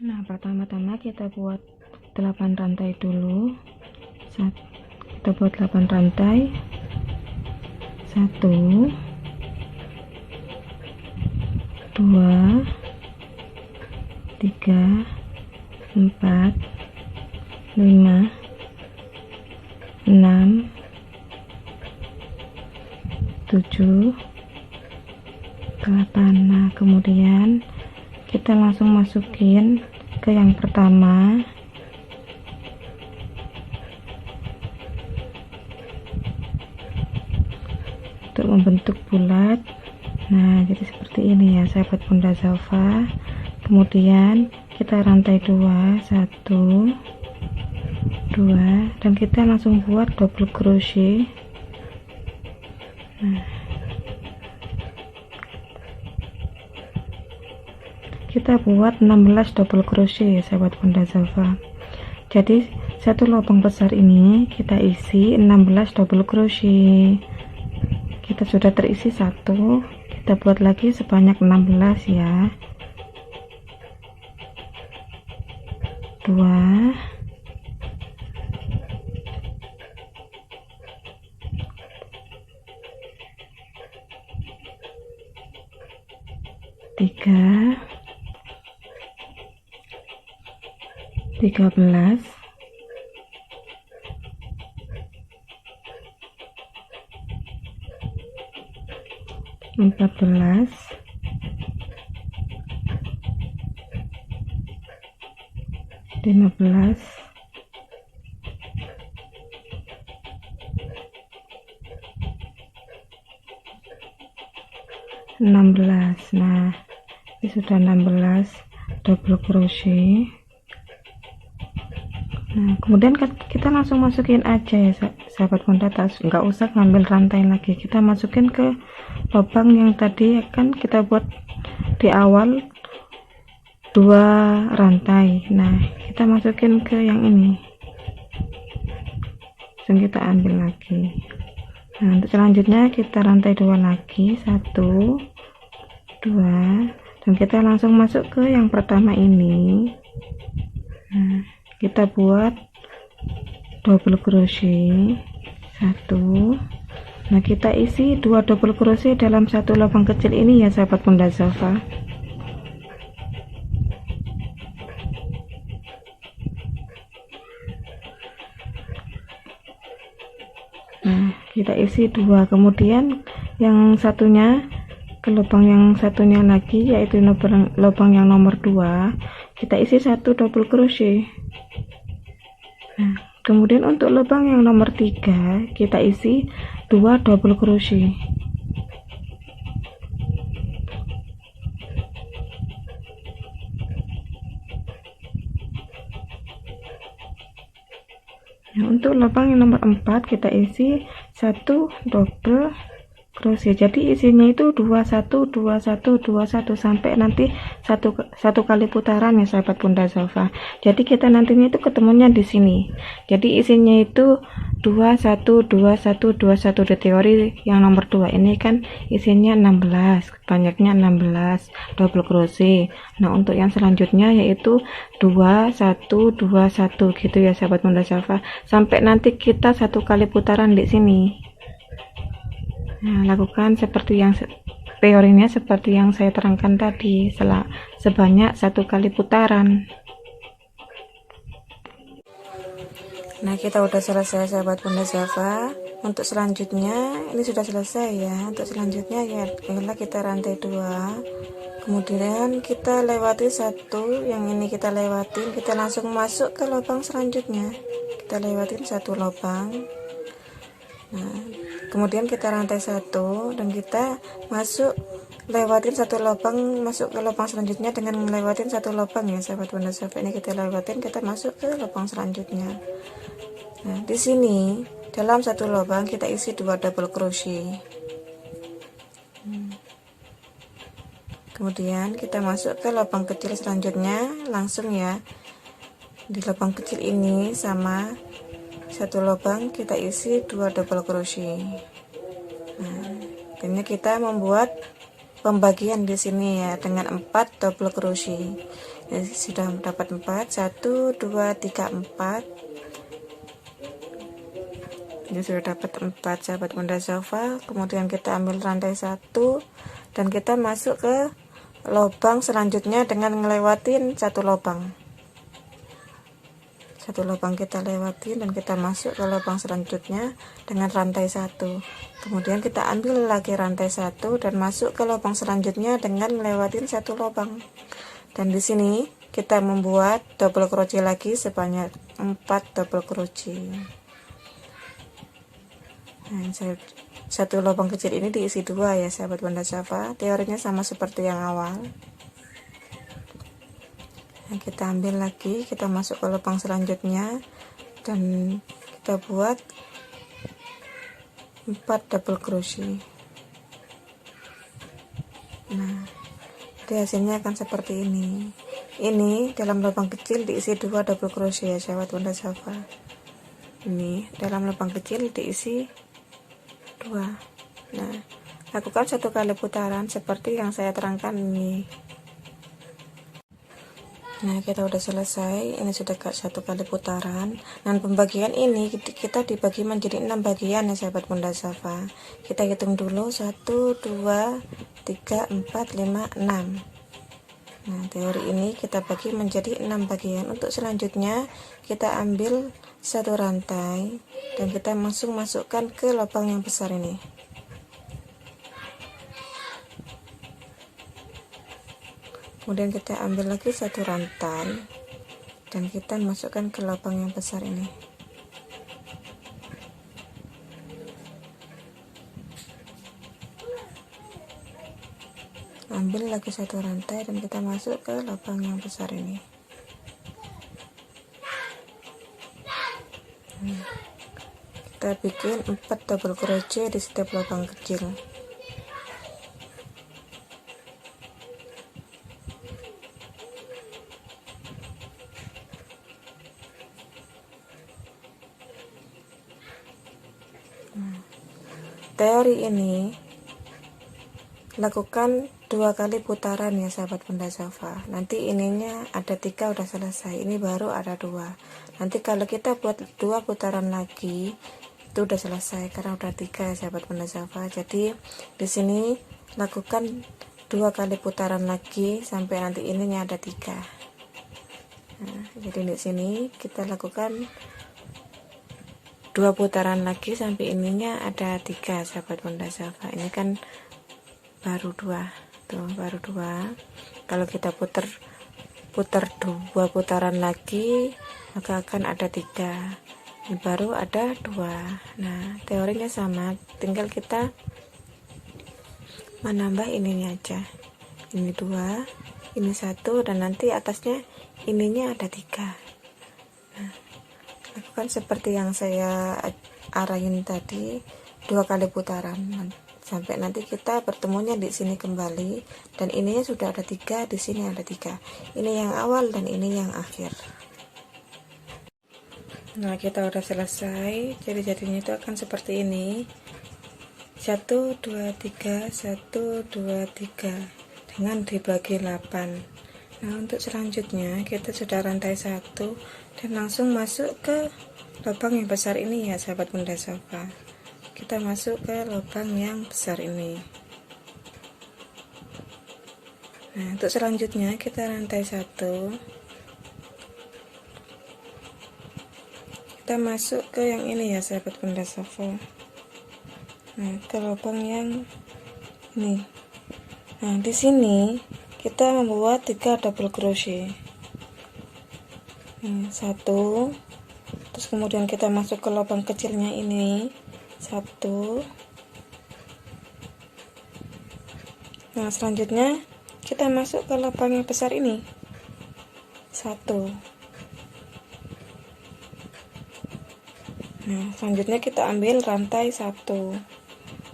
Nah, pertama-tama kita buat 8 rantai dulu. Kita buat 8 rantai. 1 2 3 4 5 6 7 8. Nah, kemudian kita langsung masukin ke yang pertama. Untuk membentuk bulat. Nah, jadi seperti ini ya sahabat Bunda Zalfa. Kemudian kita rantai 2, 1 2, dan kita langsung buat double crochet. Nah, kita buat 16 double crochet ya sahabat Bunda Zalfa. Jadi satu lubang besar ini kita isi 16 double crochet. Kita sudah terisi satu, kita buat lagi sebanyak 16 ya. 2 3 13 14 15 16. Nah, ini sudah 16 double crochet. Nah, kemudian kita langsung masukin aja ya sahabat Bunda, nggak usah ngambil rantai lagi, kita masukin ke lubang yang tadi akan kita buat di awal 2 rantai. Nah, kita masukin ke yang ini, langsung kita ambil lagi. Nah, untuk selanjutnya kita rantai 2 lagi, 1 2, dan kita langsung masuk ke yang pertama ini. Nah, kita buat double crochet 1. Nah, kita isi 2 double crochet dalam satu lubang kecil ini ya sahabat Bunda Zalfa. Nah, kita isi 2, kemudian yang satunya ke lubang yang satunya lagi, yaitu lubang yang nomor 2, kita isi 1 double crochet. Nah, kemudian untuk lubang yang nomor 3 kita isi 2 double crochet. Nah, untuk lubang yang nomor 4 kita isi 1 double crochet. Jadi isinya itu 21 21 21 sampai nanti satu kali putaran ya sahabat Bunda Zalfa. Jadi kita nantinya itu ketemunya di sini. Jadi isinya itu 21 21 21 di teori yang nomor 2 ini kan isinya 16, banyaknya 16 double crochet. Nah, untuk yang selanjutnya yaitu 21 21 gitu ya sahabat Bunda Zalfa, sampai nanti kita satu kali putaran di sini. Nah, lakukan seperti yang teorinya seperti yang saya terangkan tadi, sebanyak satu kali putaran. Nah, kita udah selesai sahabat Bunda Zalfa. Untuk selanjutnya ini sudah selesai ya. Untuk selanjutnya ya kita rantai 2, kemudian kita lewati 1, yang ini kita lewatin, kita langsung masuk ke lubang selanjutnya. Kita lewatin 1 lubang. Nah, kemudian kita rantai 1 dan kita lewatin 1 lubang, masuk ke lubang selanjutnya dengan melewatin 1 lubang ya sahabat Bunda Zalfa. Ini kita lewatin, kita masuk ke lubang selanjutnya. Nah, di sini dalam 1 lubang kita isi 2 double crochet. Kemudian kita masuk ke lubang kecil selanjutnya langsung ya. Di lubang kecil ini sama 1 lubang kita isi 2 double crochet. Nah, akhirnya kita membuat pembagian di sini ya dengan 4 double crochet. Jadi sudah dapat 4, 1 2 3 4. Ini sudah dapat 4 sahabat Bunda Safa. Kemudian kita ambil rantai 1 dan kita masuk ke lubang selanjutnya dengan ngelewatin satu lubang kita lewatin dan kita masuk ke lubang selanjutnya dengan rantai 1. Kemudian kita ambil lagi rantai 1 dan masuk ke lubang selanjutnya dengan ngelewatin satu lubang. Dan di sini kita membuat double crochet lagi sebanyak 4 double crochet. Nah, satu lubang kecil ini diisi 2 ya sahabat Bunda Safa. Teorinya sama seperti yang awal. Nah, kita ambil lagi, kita masuk ke lubang selanjutnya dan kita buat 4 double crochet. Nah, jadi hasilnya akan seperti ini. Ini dalam lubang kecil diisi 2 double crochet ya sahabat Bunda Safa. Ini dalam lubang kecil diisi 2. Nah, lakukan 1 kali putaran seperti yang saya terangkan ini. Nah, kita udah selesai. Ini sudah 1 kali putaran. Dan pembagian ini kita dibagi menjadi 6 bagian ya sahabat Bunda Safa. Kita hitung dulu 1 2 3 4 5 6. Nah, teori ini kita bagi menjadi 6 bagian. Untuk selanjutnya kita ambil satu rantai dan kita masukkan ke lubang yang besar ini. Kemudian kita ambil lagi satu rantai dan kita masukkan ke lubang yang besar ini. Ambil lagi satu rantai dan kita masuk ke lubang yang besar ini. Kita bikin 4 double crochet di setiap lubang kecil. Teori ini lakukan 2 kali putaran ya sahabat Bunda Safa. Nanti ininya ada 3 udah selesai, ini baru ada 2. Nanti kalau kita buat 2 putaran lagi itu udah selesai karena udah 3 ya sahabat Bunda Safa. Jadi di sini lakukan 2 kali putaran lagi sampai nanti ininya ada 3. Nah, jadi di sini kita lakukan 2 putaran lagi sampai ininya ada 3 sahabat Bunda Safa. Ini kan baru 2 tuh, baru 2. Kalau kita putar 2 putaran lagi maka akan ada 3. Ini baru ada 2. Nah, teorinya sama, tinggal kita menambah ininya aja. Ini 2, ini 1, dan nanti atasnya ininya ada 3. Nah, lakukan seperti yang saya arahin tadi, 2 kali putaran sampai nanti kita bertemunya di sini kembali, dan ininya sudah ada 3, di sini ada 3. Ini yang awal dan ini yang akhir. Nah, kita udah selesai. Jadi jadinya itu akan seperti ini. 1 2 3 1 2 3 dengan dibagi 8. Nah, untuk selanjutnya kita sudah rantai 1 dan langsung masuk ke lubang yang besar ini ya sahabat Bunda Safa. Kita masuk ke lubang yang besar ini. Nah, untuk selanjutnya kita rantai 1, kita masuk ke yang ini ya sahabat Bunda Safa. Nah, ke lubang yang ini. Nah, di sini kita membuat 3 double crochet. 1, terus kemudian kita masuk ke lubang kecilnya ini 1. Nah, selanjutnya kita masuk ke lubang yang besar ini 1. Nah, selanjutnya kita ambil rantai 1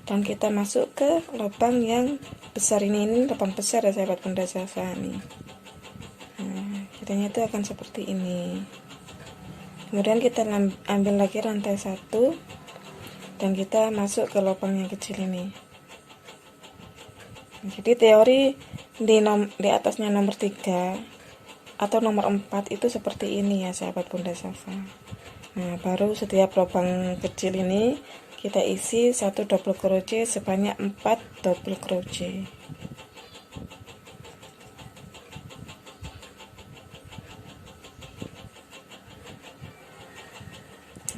dan kita masuk ke lubang yang besar ini lubang besar ya sahabat Bunda Safa nih. Nah, jadinya itu akan seperti ini. Kemudian kita ambil lagi rantai 1 dan kita masuk ke lubang yang kecil ini. Nah, jadi teori di atasnya nomor 3 atau nomor 4 itu seperti ini ya sahabat Bunda Safa. Nah, baru setiap lubang kecil ini kita isi 1 double crochet sebanyak 4 double crochet.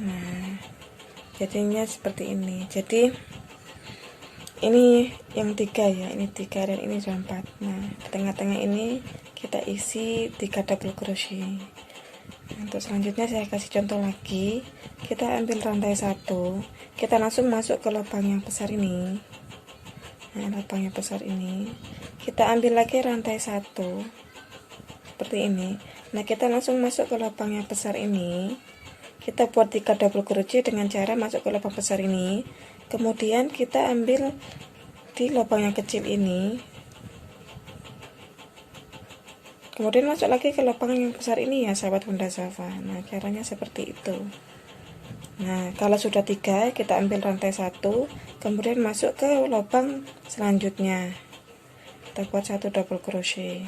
Nah, jadinya seperti ini. Jadi ini yang 3 ya, ini 3 dan ini 4. Nah, di tengah-tengah ini kita isi 3 double crochet. Untuk selanjutnya saya kasih contoh lagi. Kita ambil rantai 1, kita langsung masuk ke lubang yang besar ini. Nah, lubang yang besar ini kita ambil lagi rantai 1 seperti ini. Nah, kita langsung masuk ke lubang yang besar ini. Kita buat 3 double crochet dengan cara masuk ke lubang besar ini. Kemudian kita ambil di lubang yang kecil ini, kemudian masuk lagi ke lubang yang besar ini ya sahabat Bunda Safa. Nah, caranya seperti itu. Nah, kalau sudah 3, kita ambil rantai 1, kemudian masuk ke lubang selanjutnya, kita buat 1 double crochet.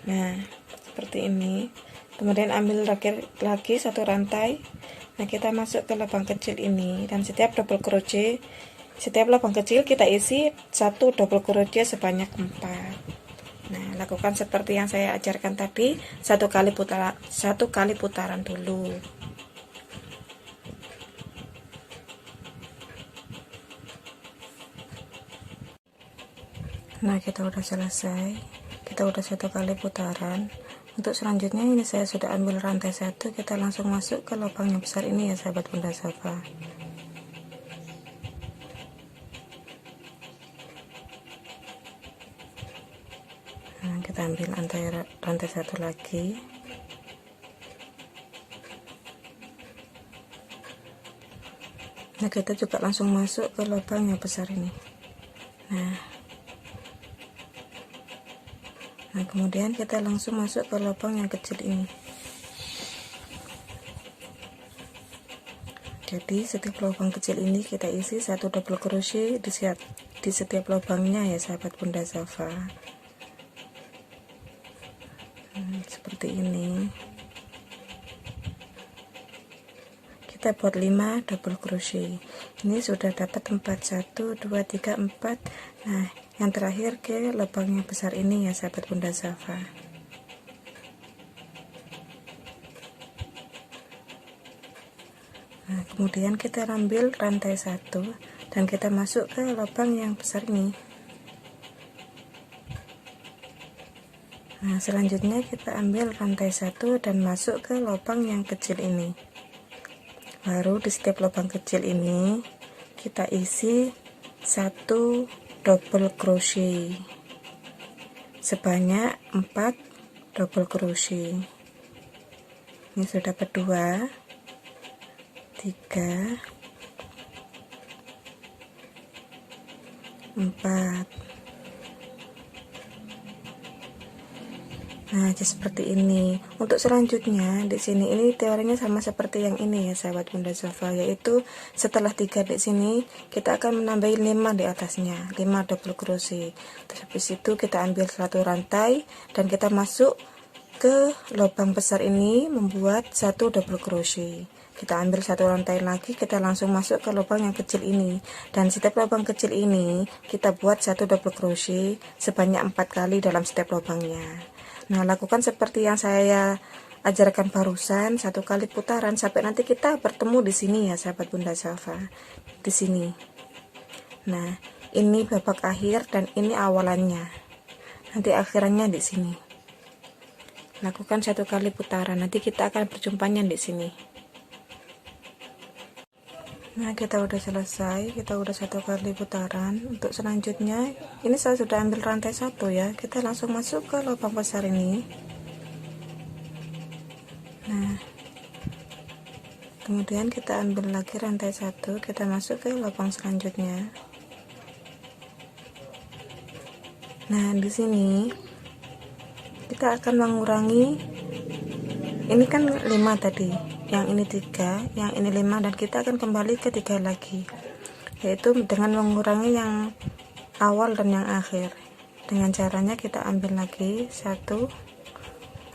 Nah, seperti ini. Kemudian ambil lagi 1 rantai. Nah, kita masuk ke lubang kecil ini, dan setiap double crochet, setiap lubang kecil kita isi 1 double crochet sebanyak 4. Nah, lakukan seperti yang saya ajarkan tadi, 1 kali putaran dulu. Nah, kita udah selesai, kita udah 1 kali putaran. Untuk selanjutnya ini saya sudah ambil rantai 1, kita langsung masuk ke lubang yang besar ini ya sahabat Bunda Safa. Nah, kita ambil rantai 1 lagi. Nah, kita juga langsung masuk ke lubang yang besar ini. Nah, kemudian kita langsung masuk ke lubang yang kecil ini. Jadi setiap lubang kecil ini kita isi 1 double crochet di setiap lubangnya ya sahabat Bunda Safa. Seperti ini. Kita buat 5 double crochet. Ini sudah dapat 4, 1 2 3 4. Nah, yang terakhir ke lubang yang besar ini ya sahabat Bunda Safa. Nah, kemudian kita ambil rantai 1 dan kita masuk ke lubang yang besar ini. Nah, selanjutnya kita ambil rantai 1 dan masuk ke lubang yang kecil ini. Baru di setiap lubang kecil ini kita isi 1 double crochet sebanyak 4 double crochet. Ini sudah dapat 2, 3, 4. Nah, seperti ini. Untuk selanjutnya di sini ini teorinya sama seperti yang ini ya sahabat Bunda Safa, yaitu setelah 3 di sini kita akan menambahin 5 di atasnya, 5 double crochet. Terus habis itu kita ambil 1 rantai dan kita masuk ke lubang besar ini membuat 1 double crochet. Kita ambil 1 rantai lagi, kita langsung masuk ke lubang yang kecil ini, dan setiap lubang kecil ini kita buat 1 double crochet sebanyak 4 kali dalam setiap lubangnya. Nah, lakukan seperti yang saya ajarkan barusan, 1 kali putaran sampai nanti kita bertemu di sini ya sahabat Bunda Safa, di sini. Nah, ini babak akhir dan ini awalannya, nanti akhirannya di sini. Lakukan 1 kali putaran, nanti kita akan berjumpanya di sini. Nah, kita udah selesai, kita udah 1 kali putaran. Untuk selanjutnya ini saya sudah ambil rantai 1 ya, kita langsung masuk ke lubang besar ini. Nah, kemudian kita ambil lagi rantai 1, kita masuk ke lubang selanjutnya. Nah, di sini kita akan mengurangi, ini kan 5 tadi, yang ini 3, yang ini 5, dan kita akan kembali ke 3 lagi, yaitu dengan mengurangi yang awal dan yang akhir. Dengan caranya kita ambil lagi 1,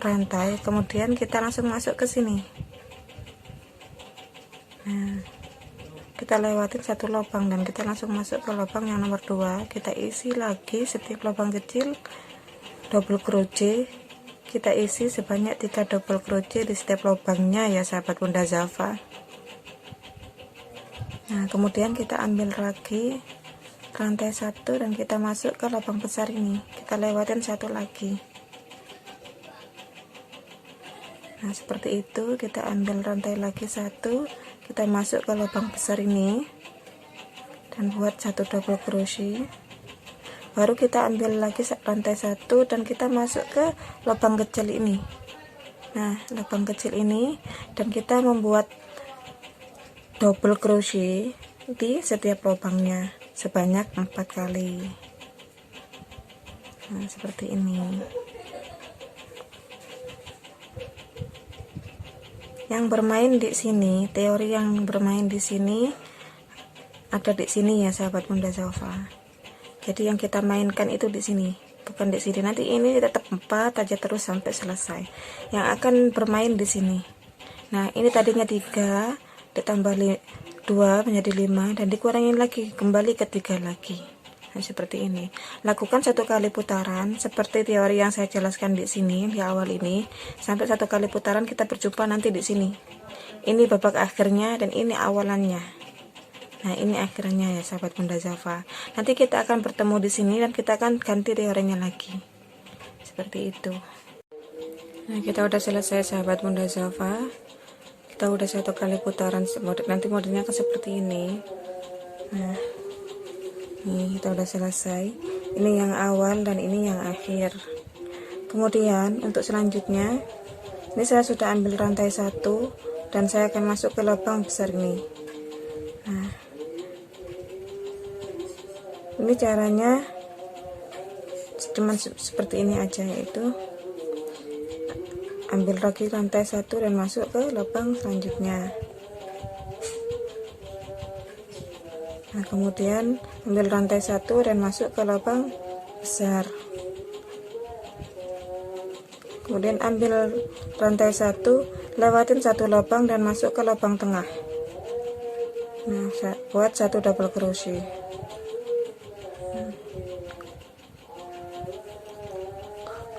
rantai, kemudian kita langsung masuk ke sini. Nah, kita lewatin satu lubang dan kita langsung masuk ke lubang yang nomor 2. Kita isi lagi setiap lubang kecil double crochet, kita isi sebanyak 3 double crochet di setiap lubangnya ya sahabat Bunda Zalfa. Nah, kemudian kita ambil lagi rantai 1 dan kita masuk ke lubang besar ini, kita lewatin satu lagi. Nah, seperti itu, kita ambil rantai lagi 1, kita masuk ke lubang besar ini dan buat satu double crochet. Baru kita ambil lagi rantai 1 dan kita masuk ke lubang kecil ini. Nah, lubang kecil ini dan kita membuat double crochet di setiap lubangnya sebanyak 4 kali. Nah, seperti ini. Yang bermain di sini, teori yang bermain di sini ada di sini ya sahabat Bunda Zalfa. Jadi yang kita mainkan itu di sini, bukan di sini. Nanti ini tetap 4 aja terus sampai selesai. Yang akan bermain di sini. Nah, ini tadinya 3 ditambah 2 menjadi 5 dan dikurangin lagi kembali ke 3 lagi. Nah, seperti ini. Lakukan 1 kali putaran seperti teori yang saya jelaskan di sini di awal ini. Sampai 1 kali putaran kita berjumpa nanti di sini. Ini babak akhirnya dan ini awalannya. Nah, ini akhirnya ya sahabat Bunda Zalfa. Nanti kita akan bertemu di sini dan kita akan ganti teorinya lagi. Seperti itu. Nah, kita udah selesai sahabat Bunda Zalfa. Kita udah 1 kali putaran, nanti modelnya akan seperti ini. Nah, ini kita udah selesai. Ini yang awal dan ini yang akhir. Kemudian untuk selanjutnya, ini saya sudah ambil rantai 1 dan saya akan masuk ke lubang besar ini. Nah, ini caranya cuman seperti ini aja, yaitu ambil lagi rantai 1 dan masuk ke lubang selanjutnya. Nah, kemudian ambil rantai 1 dan masuk ke lubang besar. Kemudian ambil rantai 1, lewatin 1 lubang dan masuk ke lubang tengah. Nah, buat 1 double crochet.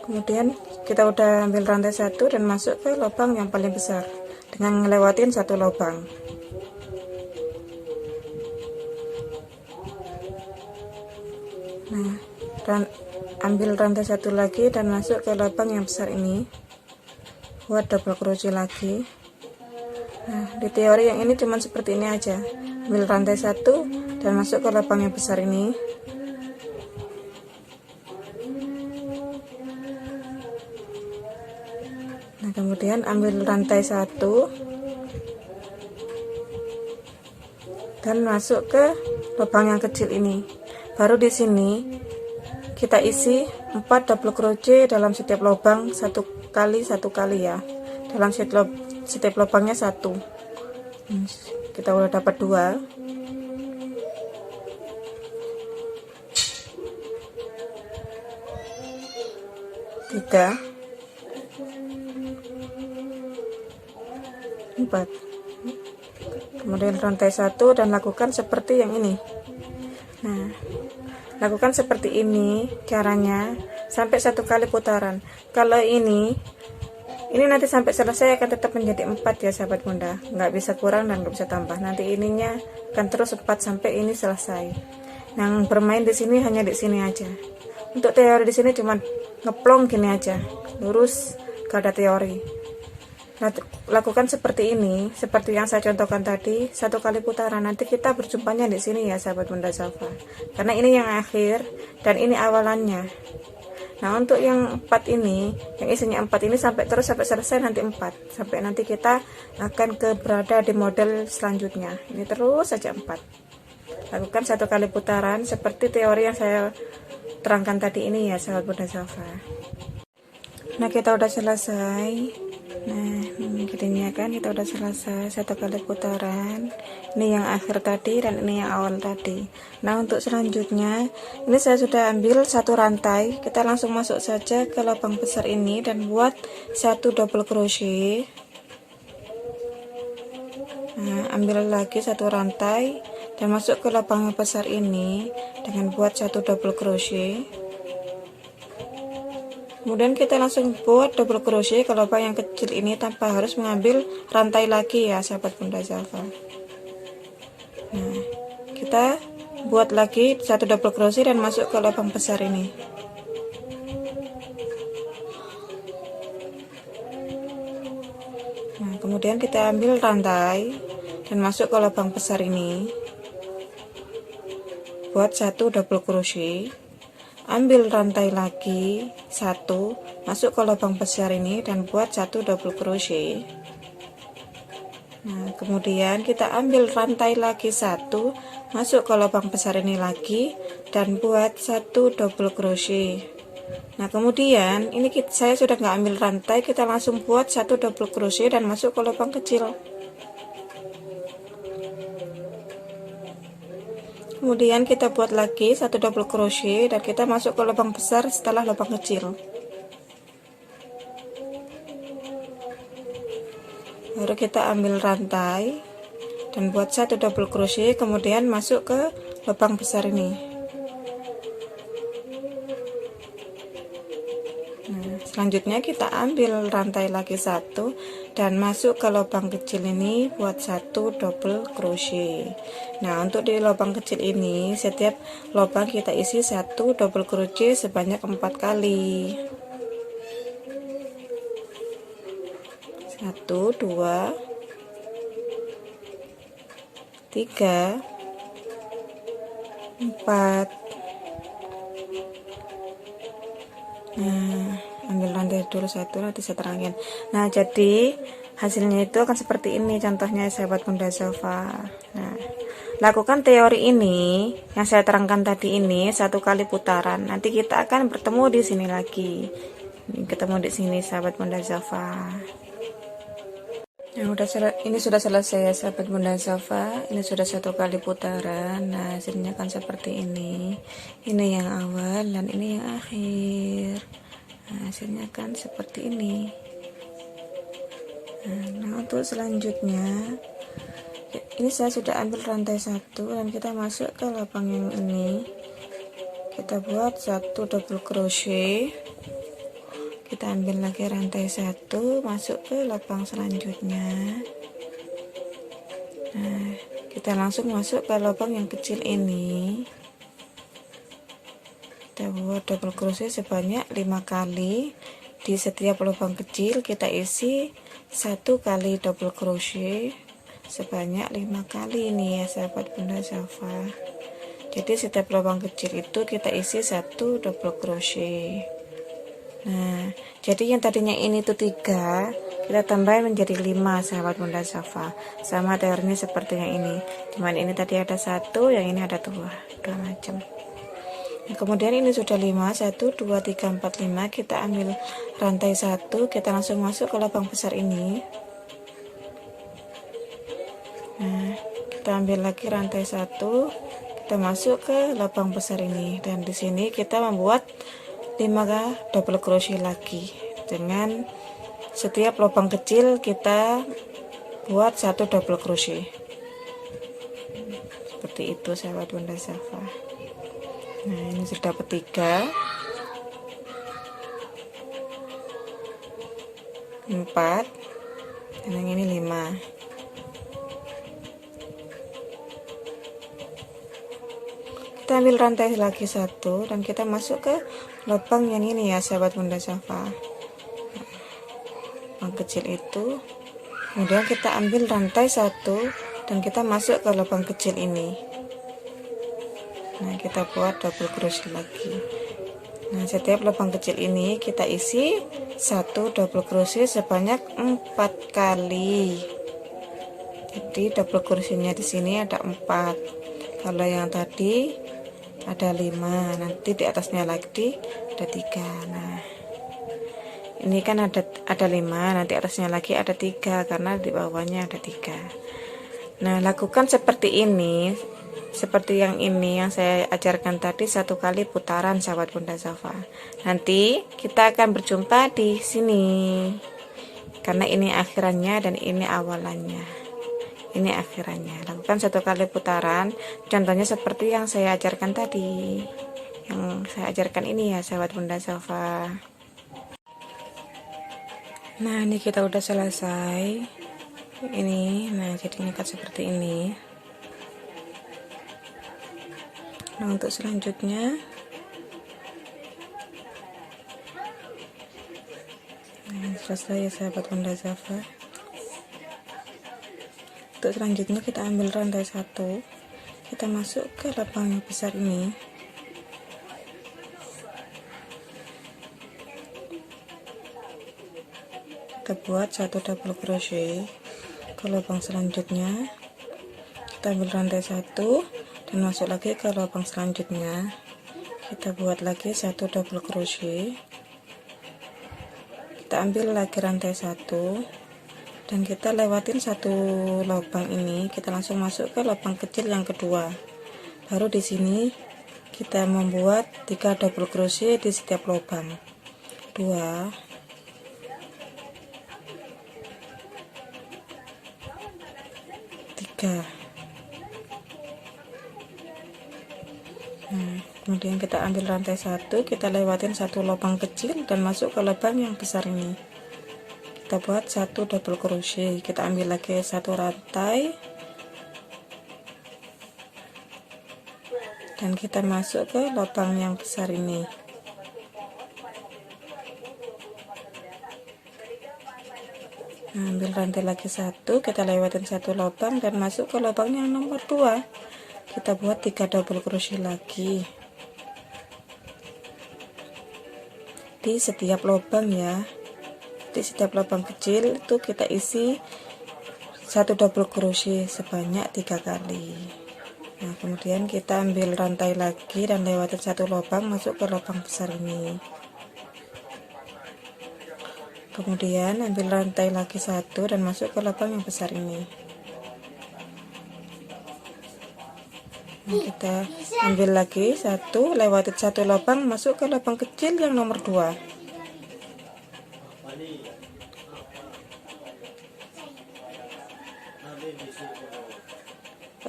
Kemudian kita udah ambil rantai 1 dan masuk ke lubang yang paling besar dengan ngelewatin 1 lubang. Nah, ambil rantai 1 lagi dan masuk ke lubang yang besar ini, buat double crochet lagi. Nah, di teori yang ini cuman seperti ini aja, ambil rantai 1 dan masuk ke lubang yang besar ini. Nah, kemudian ambil rantai 1 dan masuk ke lubang yang kecil ini. Baru di sini kita isi 4 double crochet dalam setiap lubang, 1 kali ya. Dalam setiap lubangnya 1. Kita udah dapat 2. Tiga, 4. Kemudian rantai 1 dan lakukan seperti yang ini. Nah, lakukan seperti ini caranya sampai 1 kali putaran. Kalau ini nanti sampai selesai akan tetap menjadi 4 ya sahabat Bunda, nggak bisa kurang dan nggak bisa tambah. Nanti ininya akan terus 4 sampai ini selesai. Yang bermain di sini hanya di sini aja. Untuk teori di sini cuma ngeplong gini aja, lurus, gak ada teori. Lakukan seperti ini, seperti yang saya contohkan tadi, 1 kali putaran. Nanti kita berjumpanya di sini ya sahabat Bunda Zalfa, karena ini yang akhir dan ini awalannya. Nah, untuk yang 4 ini, yang isinya 4 ini sampai terus sampai selesai nanti 4, sampai nanti kita akan berada di model selanjutnya. Ini terus saja 4. Lakukan 1 kali putaran seperti teori yang saya terangkan tadi ini ya sahabat Bunda Zalfa. Nah, kita udah selesai. Nah, ini Jadinya kan kita udah selesai satu kali putaran. Ini yang akhir tadi dan ini yang awal tadi. Nah, untuk selanjutnya ini saya sudah ambil satu rantai. Kita langsung masuk saja ke lubang besar ini dan buat satu double crochet. Nah, ambil lagi satu rantai dan masuk ke lubang yang besar ini dengan buat satu double crochet. Kemudian kita langsung buat double crochet ke lubang yang kecil ini tanpa harus mengambil rantai lagi ya sahabat Bunda Zalfa. Nah, kita buat lagi satu double crochet dan masuk ke lubang besar ini. Nah, kemudian kita ambil rantai dan masuk ke lubang besar ini. Buat satu double crochet. Ambil rantai lagi satu, masuk ke lubang besar ini dan buat satu double crochet. Nah, kemudian kita ambil rantai lagi satu, masuk ke lubang besar ini lagi dan buat satu double crochet. Nah, kemudian ini saya sudah nggak ambil rantai, kita langsung buat satu double crochet dan masuk ke lubang kecil. Kemudian kita buat lagi satu double crochet dan kita masuk ke lubang besar setelah lubang kecil. Baru kita ambil rantai dan buat satu double crochet, kemudian masuk ke lubang besar ini. Nah, selanjutnya kita ambil rantai lagi satu dan masuk ke lubang kecil ini buat satu double crochet. Nah, untuk di lubang kecil ini setiap lubang kita isi satu double crochet sebanyak 4 kali. 1 2 3 4. Nah, ambil rantai dulu satu, nanti saya terangin. Nah, jadi hasilnya itu akan seperti ini contohnya sahabat Bunda Zalfa. Nah, lakukan teori ini yang saya terangkan tadi ini satu kali putaran. Nanti kita akan bertemu di sini lagi. Ketemu di sini sahabat Bunda Zalfa. Nah, ini sudah selesai ya sahabat Bunda Zalfa. Ini sudah satu kali putaran. Nah, hasilnya kan seperti ini. Ini yang awal dan ini yang akhir. Nah, hasilnya kan seperti ini. Nah, untuk selanjutnya ini saya sudah ambil rantai satu dan kita masuk ke lubang yang ini. Kita buat satu double crochet. Kita ambil lagi rantai satu, masuk ke lubang selanjutnya. Nah, kita langsung masuk ke lubang yang kecil ini. Kita buat double crochet sebanyak 5 kali. Di setiap lubang kecil kita isi 1 kali double crochet sebanyak 5 kali ini ya sahabat Bunda Zalfa. Jadi setiap lubang kecil itu kita isi 1 double crochet. Nah, jadi yang tadinya ini tuh 3, kita tambahin menjadi 5 sahabat Bunda Zalfa. Sama teorinya seperti yang ini. Cuman ini tadi ada 1, yang ini ada 2 macam. Nah, kemudian ini sudah 5, 1 2 3 4 5. Kita ambil rantai 1, kita langsung masuk ke lubang besar ini. Nah, kita ambil lagi rantai 1, kita masuk ke lubang besar ini dan di sini kita membuat 5 double crochet lagi. Dengan setiap lubang kecil kita buat 1 double crochet. Seperti itu sahabat Bunda Zalfa. Nah, ini sudah dapat 3, 4, dan yang ini 5. Kita ambil rantai lagi 1 dan kita masuk ke lubang yang ini ya sahabat Bunda Zalfa. Lubang kecil itu. Kemudian kita ambil rantai 1 dan kita masuk ke lubang kecil ini. Nah, kita buat double crochet lagi. Nah, setiap lubang kecil ini kita isi 1 double crochet sebanyak 4 kali. Jadi double crochetnya di sini ada 4. Kalau yang tadi ada 5, nanti di atasnya lagi ada 3. Nah, Ini kan ada 5, nanti atasnya lagi ada 3 karena di bawahnya ada 3. Nah, lakukan seperti ini, seperti yang ini yang saya ajarkan tadi, 1 kali putaran sahabat Bunda Safa. Nanti kita akan berjumpa di sini karena ini akhirannya dan ini awalannya. Ini akhirannya. Lakukan 1 kali putaran, contohnya seperti yang saya ajarkan tadi, yang saya ajarkan ini ya sahabat Bunda Safa. Nah, ini kita udah selesai ini. Nah, jadi ngikat seperti ini. Nah, untuk selanjutnya, nah, selesai ya sahabat Bunda Safa. Untuk selanjutnya kita ambil rantai 1, kita masuk ke lubang yang besar ini. Kita buat 1 double crochet ke lubang selanjutnya, kita ambil rantai 1 dan masuk lagi ke lubang selanjutnya, kita buat lagi 1 double crochet, kita ambil lagi rantai 1 dan kita lewatin 1 lubang ini, kita langsung masuk ke lubang kecil yang kedua. Baru di sini kita membuat 3 double crochet di setiap lubang, 2, 3. Nah, kemudian kita ambil rantai 1, kita lewatin 1 lubang kecil dan masuk ke lubang yang besar ini. Kita buat 1 double crochet, kita ambil lagi 1 rantai dan kita masuk ke lubang yang besar ini. Nah, ambil rantai lagi 1, kita lewatin 1 lubang dan masuk ke lubang yang nomor 2. Kita buat 3 double crochet lagi di setiap lubang ya. Di setiap lubang kecil itu kita isi 1 double crochet sebanyak 3 kali. Nah, kemudian kita ambil rantai lagi dan lewatin 1 lubang masuk ke lubang besar ini. Kemudian ambil rantai lagi 1 dan masuk ke lubang yang besar ini. Nah, kita ambil lagi 1, lewatin 1 lubang masuk ke lubang kecil yang nomor 2.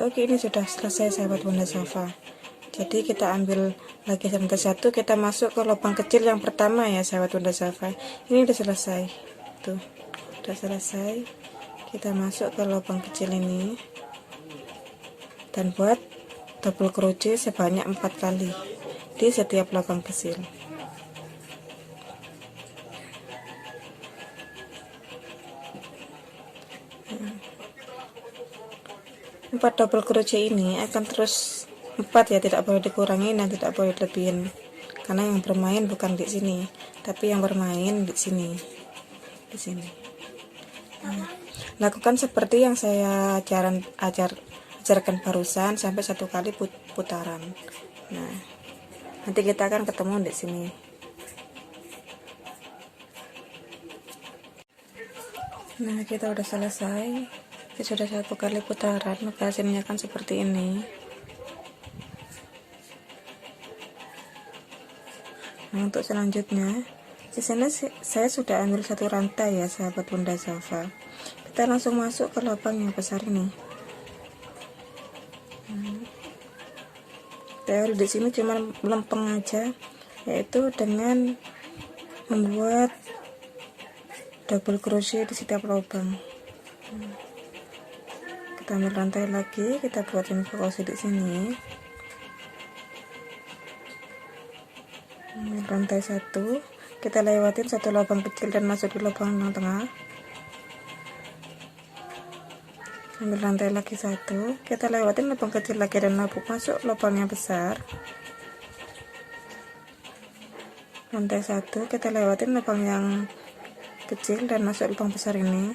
Oke, ini sudah selesai sahabat Bunda Safa. Jadi kita ambil lagi rantai 1, kita masuk ke lubang kecil yang pertama ya sahabat Bunda Safa. Ini udah selesai, tuh udah selesai. Kita masuk ke lubang kecil ini dan buat double crochet sebanyak 4 kali di setiap lubang kecil. Empat double crochet ini akan terus 4 ya, tidak boleh dikurangi dan tidak boleh lebihin, karena yang bermain bukan di sini tapi yang bermain di sini, di sini. Nah, lakukan seperti yang saya ajarkan barusan sampai 1 kali putaran. Nah, nanti kita akan ketemu di sini. Nah, kita udah selesai. Sudah 1 kali putaran, maka hasilnya kan seperti ini. Nah, untuk selanjutnya di sini saya sudah ambil 1 rantai ya sahabat Bunda Safa. Kita langsung masuk ke lubang yang besar ini. Teori di sini cuma melempeng aja, yaitu dengan membuat double crochet di setiap lubang. Kita ambil rantai lagi, kita buat crochet di sini. Ambil rantai 1, kita lewatin 1 lubang kecil dan masuk di lubang yang tengah. Ambil rantai lagi 1, kita lewatin lubang kecil lagi dan masuk lubang yang besar. Rantai 1, kita lewatin lubang yang kecil dan masuk lubang besar ini.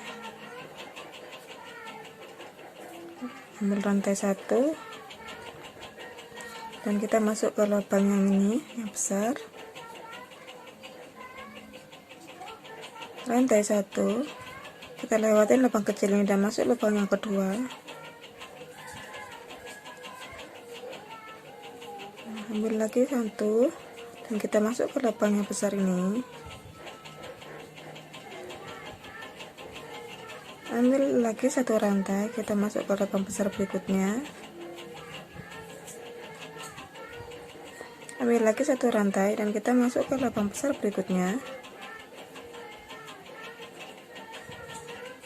Ambil rantai 1 dan kita masuk ke lubang yang ini yang besar. rantai 1, kita lewatin lubang kecil ini dan masuk lubang yang kedua. Ambil lagi 1 dan kita masuk ke lubang yang besar ini. Ambil lagi 1 rantai, kita masuk ke lubang besar berikutnya. Ambil lagi 1 rantai dan kita masuk ke lubang besar berikutnya.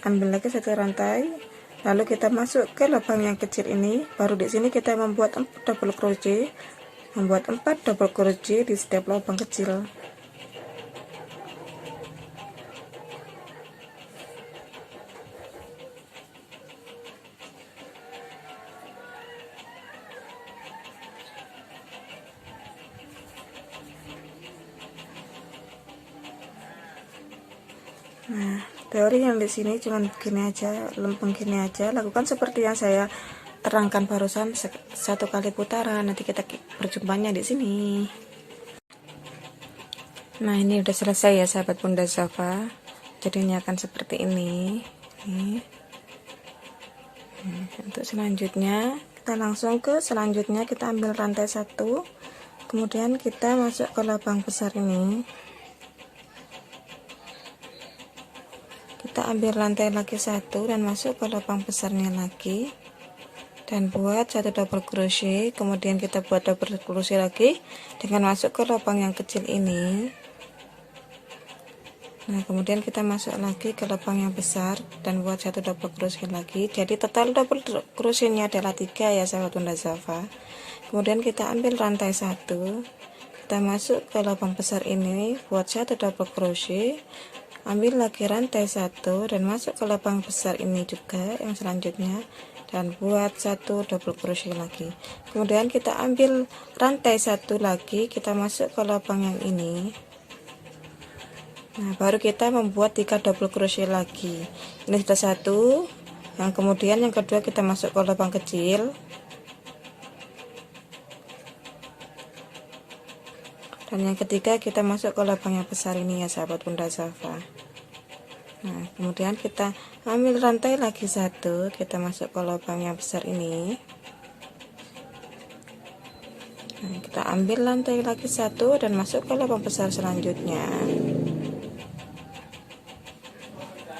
Ambil lagi 1 rantai, lalu kita masuk ke lubang yang kecil ini. Baru di sini kita membuat 4 double crochet, membuat 4 double crochet di setiap lubang kecil. Nah, teori yang di sini cuma begini aja, lempeng gini aja. Lakukan seperti yang saya terangkan barusan, 1 kali putaran. Nanti kita berjumpanya di sini. Nah, ini udah selesai ya sahabat Bunda Zafa. Jadinya akan seperti ini. Nih. Untuk selanjutnya kita langsung ke selanjutnya, kita ambil rantai 1, kemudian kita masuk ke lubang besar ini. Kita ambil rantai lagi 1 dan masuk ke lubang besarnya lagi dan buat 1 double crochet, kemudian kita buat double crochet lagi dengan masuk ke lubang yang kecil ini. Nah, kemudian kita masuk lagi ke lubang yang besar dan buat 1 double crochet lagi. Jadi total double crochetnya adalah 3 ya sahabat Bunda Zafa. Kemudian kita ambil rantai 1, kita masuk ke lubang besar ini, buat 1 double crochet. Ambil lagi rantai 1 dan masuk ke lubang besar ini juga yang selanjutnya dan buat 1 double crochet lagi. Kemudian kita ambil rantai 1 lagi, kita masuk ke lubang yang ini. Nah, baru kita membuat 3 double crochet lagi. Ini sudah 1. Yang kemudian yang kedua kita masuk ke lubang kecil. Dan yang ketiga kita masuk ke lubang yang besar ini ya sahabat Bunda Zafa. Nah, kemudian kita ambil rantai lagi 1, kita masuk ke lubang yang besar ini. Nah, kita ambil rantai lagi 1 dan masuk ke lubang besar selanjutnya.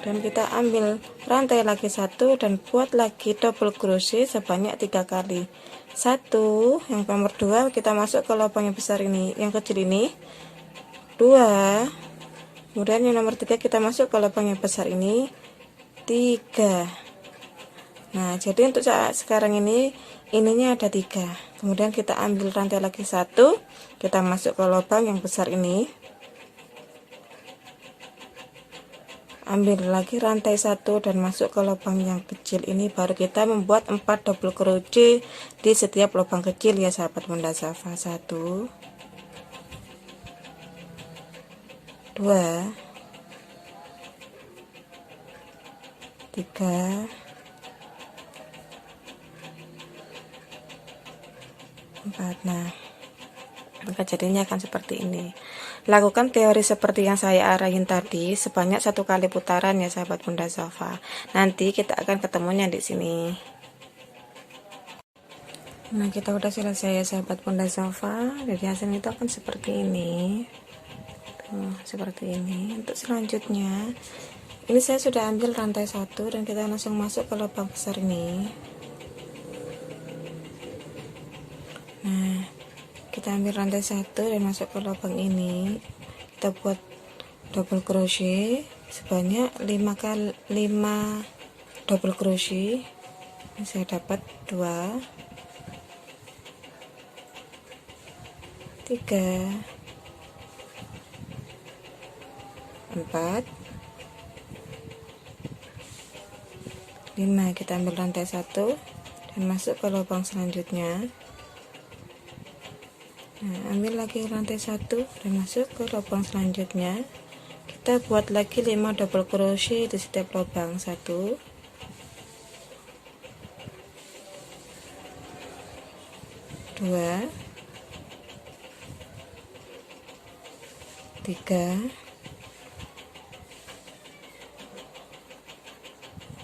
Dan kita ambil rantai lagi 1 dan buat lagi double crochet sebanyak 3 kali. 1, yang nomor 2 kita masuk ke lubang yang besar ini, yang kecil ini. 2, kemudian yang nomor 3 kita masuk ke lubang yang besar ini. 3. Nah, jadi untuk saat sekarang ini ininya ada 3. Kemudian kita ambil rantai lagi 1, kita masuk ke lubang yang besar ini. Ambil lagi rantai 1 dan masuk ke lubang yang kecil ini, baru kita membuat 4 double crochet di setiap lubang kecil ya sahabat Bunda Zafa. 1, 2, 3, 4. Nah, maka jadinya akan seperti ini. Lakukan teori seperti yang saya arahin tadi sebanyak 1 kali putaran ya sahabat Bunda Zafa. Nanti kita akan ketemunya di sini. Nah, kita udah selesai ya sahabat Bunda Zafa. Jadi hasilnya itu akan seperti ini. Tuh, seperti ini. Untuk selanjutnya, ini saya sudah ambil rantai 1 dan kita langsung masuk ke lubang besar ini. Nah, kita ambil rantai 1 dan masuk ke lubang ini, kita buat double crochet sebanyak 5 double crochet. Ini saya dapat 2, 3, 4, 5. Kita ambil rantai 1 dan masuk ke lubang selanjutnya. Nah, ambil lagi rantai 1 dan masuk ke lubang selanjutnya. Kita buat lagi 5 double crochet di setiap lubang. 1, 2, 3,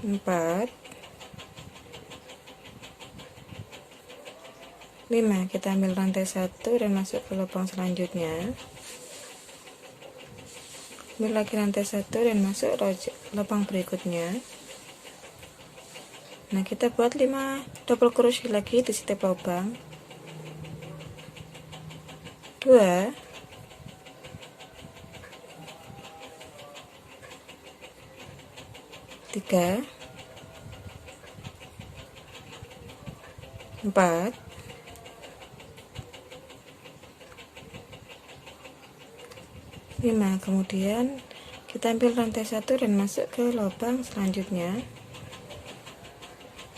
4, 5. Kita ambil rantai 1 dan masuk ke lubang selanjutnya. Ambil lagi rantai 1 dan masuk lubang berikutnya. Nah, kita buat 5 double crochet lagi di setiap lubang. 2, 3, 4, 5. Kemudian kita ambil rantai 1 dan masuk ke lubang selanjutnya.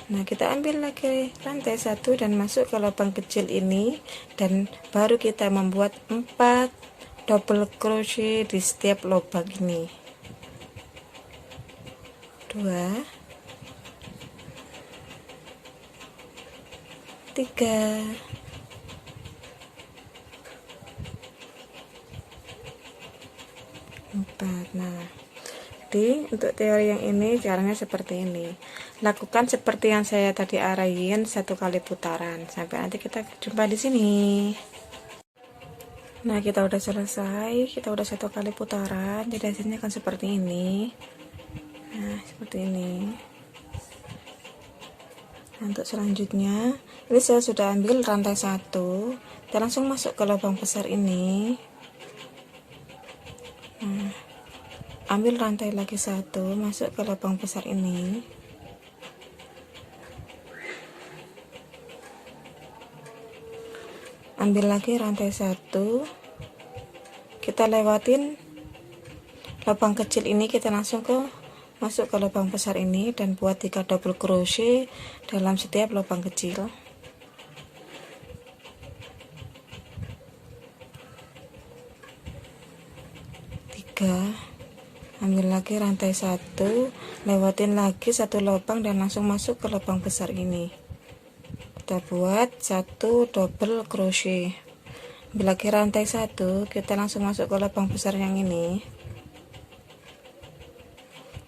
Nah, kita ambil lagi rantai 1 dan masuk ke lubang kecil ini, dan baru kita membuat 4 double crochet di setiap lubang ini. 2, 3, 4. Nah, jadi untuk teori yang ini caranya seperti ini. Lakukan seperti yang saya tadi arahin 1 kali putaran sampai nanti kita jumpa di sini. Nah, kita udah selesai, kita udah 1 kali putaran, jadi hasilnya akan seperti ini. Nah, seperti ini. Nah, untuk selanjutnya ini saya sudah ambil rantai 1 dan langsung masuk ke lubang besar ini. Nah, ambil rantai lagi 1, masuk ke lubang besar ini. Ambil lagi rantai 1, kita lewatin lubang kecil ini, kita langsung masuk ke lubang besar ini dan buat 3 double crochet dalam setiap lubang kecil. 3, ambil lagi rantai 1, lewatin lagi 1 lubang dan langsung masuk ke lubang besar ini. Kita buat 1 double crochet. Ambil lagi rantai 1, kita langsung masuk ke lubang besar yang ini.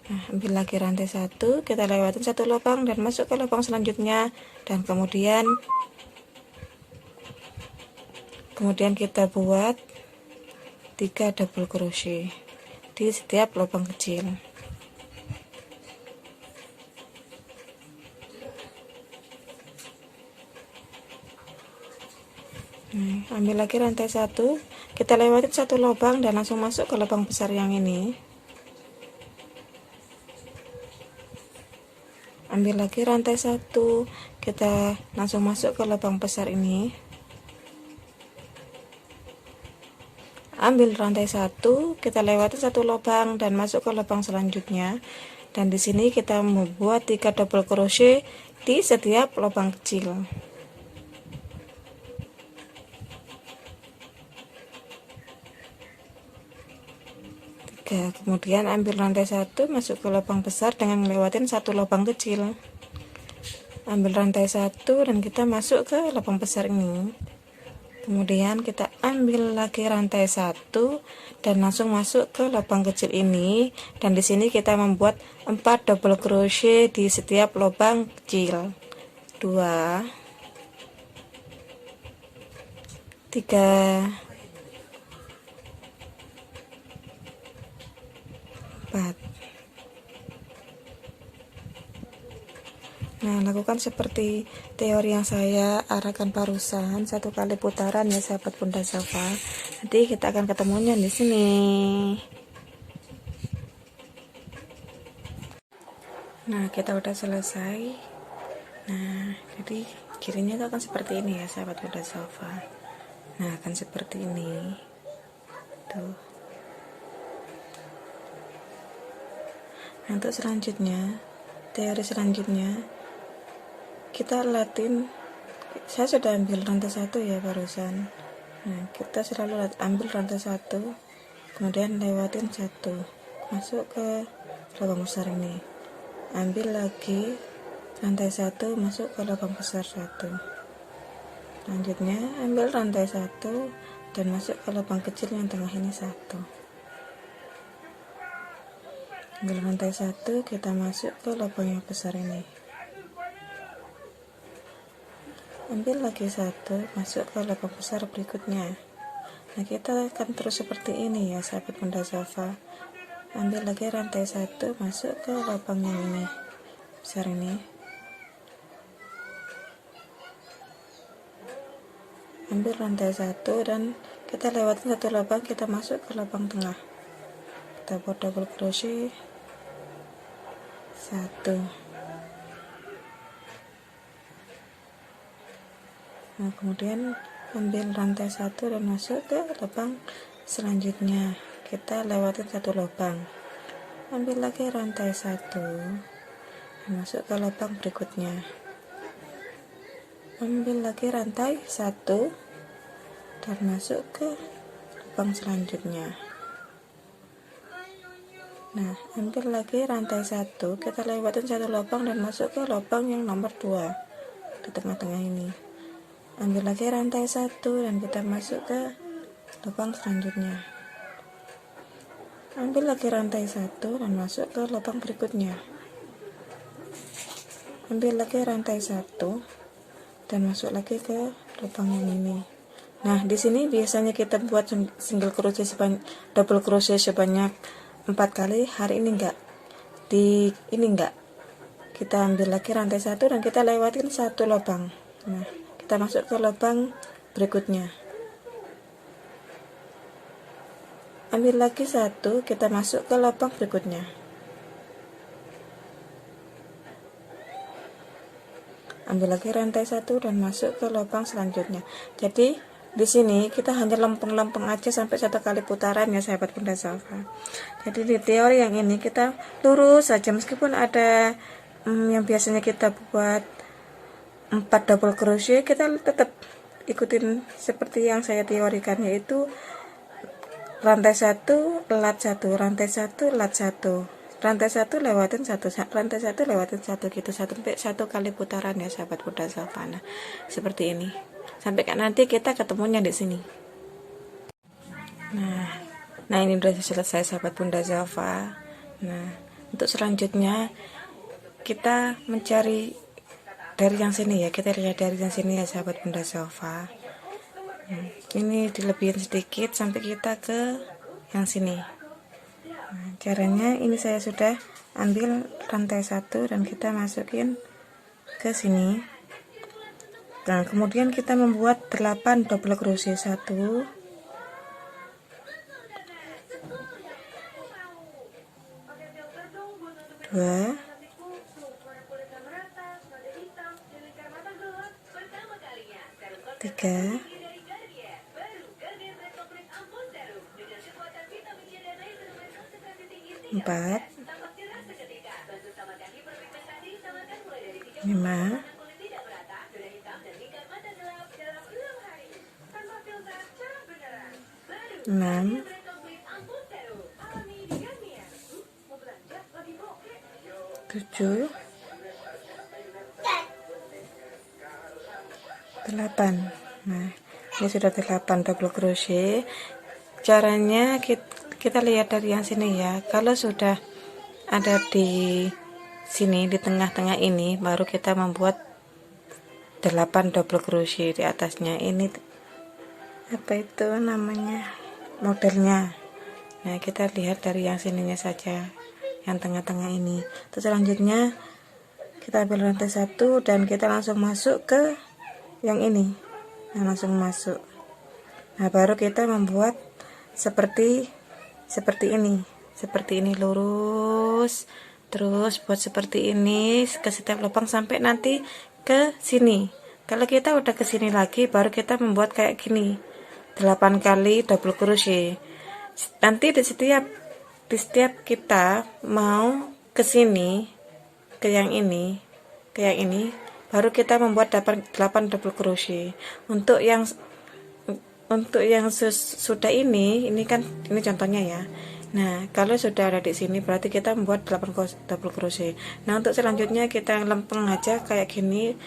Nah, ambil lagi rantai 1, kita lewatin 1 lubang dan masuk ke lubang selanjutnya, dan kemudian kita buat 3 double crochet di setiap lubang kecil. Nah, ambil lagi rantai 1, kita lewatin 1 lubang dan langsung masuk ke lubang besar yang ini. Ambil lagi rantai 1, kita langsung masuk ke lubang besar ini. Ambil rantai 1, kita lewati 1 lubang dan masuk ke lubang selanjutnya, dan di sini kita membuat 3 double crochet di setiap lubang kecil. 3, kemudian ambil rantai 1, masuk ke lubang besar dengan melewatin 1 lubang kecil. Ambil rantai 1 dan kita masuk ke lubang besar ini. Kemudian kita ambil lagi rantai 1 dan langsung masuk ke lubang kecil ini, dan di sini kita membuat 4 double crochet di setiap lubang kecil. 2, 3, 4. Nah, lakukan seperti teori yang saya arahkan barusan, 1 kali putaran ya sahabat Bunda Safa. Nanti kita akan ketemunya di sini. Nah, kita udah selesai. Nah, jadi kirinya itu akan seperti ini ya sahabat Bunda Safa. Nah, akan seperti ini. Tuh. Nah, untuk selanjutnya, teori selanjutnya, kita latin, saya sudah ambil rantai 1 ya barusan. Nah, kita selalu ambil rantai 1, kemudian lewatin 1, masuk ke lubang besar ini. Ambil lagi rantai 1, masuk ke lubang besar 1. Selanjutnya ambil rantai 1 dan masuk ke lubang kecil yang tengah ini 1. ambil rantai 1, kita masuk ke lubang yang besar ini, ambil lagi 1, masuk ke lubang besar berikutnya. Nah, kita akan terus seperti ini ya sahabat Bunda Zalfa. Ambil lagi rantai 1, masuk ke lubang yang ini besar ini, ambil rantai 1 dan kita lewatin 1 lubang, kita masuk ke lubang tengah, kita buat double crochet 1. Nah, kemudian ambil rantai 1 dan masuk ke lubang selanjutnya, kita lewatin 1 lubang, ambil lagi rantai 1 dan masuk ke lubang berikutnya, ambil lagi rantai 1 dan masuk ke lubang selanjutnya. Nah, ambil lagi rantai 1, kita lewatin 1 lubang dan masuk ke lubang yang nomor 2 di tengah-tengah ini, ambil lagi rantai 1 dan kita masuk ke lubang selanjutnya, ambil lagi rantai 1 dan masuk ke lubang berikutnya, ambil lagi rantai 1 dan masuk lagi ke lubang yang ini. Nah, di sini biasanya kita buat single crochet double crochet sebanyak 4 kali. Hari ini enggak, kita ambil lagi rantai 1 dan kita lewatin 1 lubang. Nah, kita masuk ke lubang berikutnya, ambil lagi 1, kita masuk ke lubang berikutnya, ambil lagi rantai 1 dan masuk ke lubang selanjutnya. Jadi di sini kita hanya lempeng-lempeng aja sampai 1 kali putaran ya sahabat Bunda Zalfa. Jadi di teori yang ini kita lurus saja, meskipun ada yang biasanya kita buat 4 double crochet, kita tetap ikutin seperti yang saya teorikan, yaitu rantai 1 lat 1, rantai 1 lat 1, rantai 1 lewatin 1, rantai 1 lewatin 1 gitu sampai 1 kali putaran ya sahabat Bunda Zalfa. Nah, seperti ini sampai nanti kita ketemunya di sini. Nah ini udah selesai sahabat Bunda Zalfa. Nah, untuk selanjutnya kita mencari dari yang sini ya, kita lihat dari yang sini ya sahabat Bunda Zalfa. Ini dilebihin sedikit sampai kita ke yang sini. Nah, caranya ini saya sudah ambil rantai 1 dan kita masukin ke sini. Nah, kemudian kita membuat 8 double crochet, 1 2 3 4 5 6 7 8. Nah, ini sudah 8 double crochet. Caranya kita lihat dari yang sini ya. Kalau sudah ada di sini di tengah-tengah ini, baru kita membuat 8 double crochet di atasnya. Ini apa itu namanya, modelnya. Nah, kita lihat dari yang sininya saja, yang tengah-tengah ini. Terus selanjutnya kita ambil rantai 1 dan kita langsung masuk ke yang ini. Nah, langsung masuk. Nah, baru kita membuat seperti ini lurus, terus buat seperti ini ke setiap lubang sampai nanti ke sini. Kalau kita udah ke sini lagi, baru kita membuat kayak gini 8 kali double crochet. Nanti di setiap kita mau ke sini, ke yang ini, baru kita membuat 8 double crochet. Untuk yang sudah ini kan ini contohnya ya. Nah, kalau sudah ada di sini berarti kita membuat 8 double crochet. Nah, untuk selanjutnya kita lempeng aja kayak gini,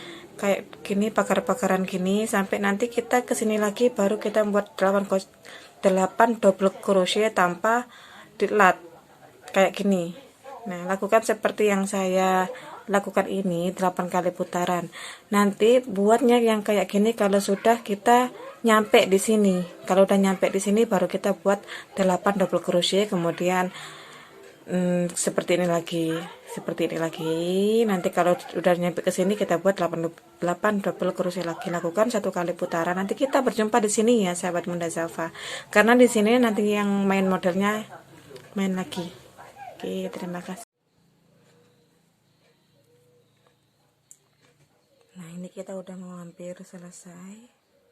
bakar-bakaran gini sampai nanti kita ke sini lagi, baru kita membuat 8 double crochet tanpa dilat kayak gini. Nah, lakukan seperti yang saya lakukan ini 8 kali putaran. Nanti buatnya yang kayak gini kalau sudah kita nyampe di sini. Kalau udah nyampe di sini baru kita buat 8 double crochet, kemudian seperti ini lagi, seperti ini lagi. Nanti kalau udah nyampe ke sini kita buat 8 double crochet lagi. Lakukan 1 kali putaran. Nanti kita berjumpa di sini ya, sahabat Bunda Zalfa. Karena di sini nanti yang main modelnya main lagi. Oke, terima kasih. Nah, ini kita udah mau hampir selesai.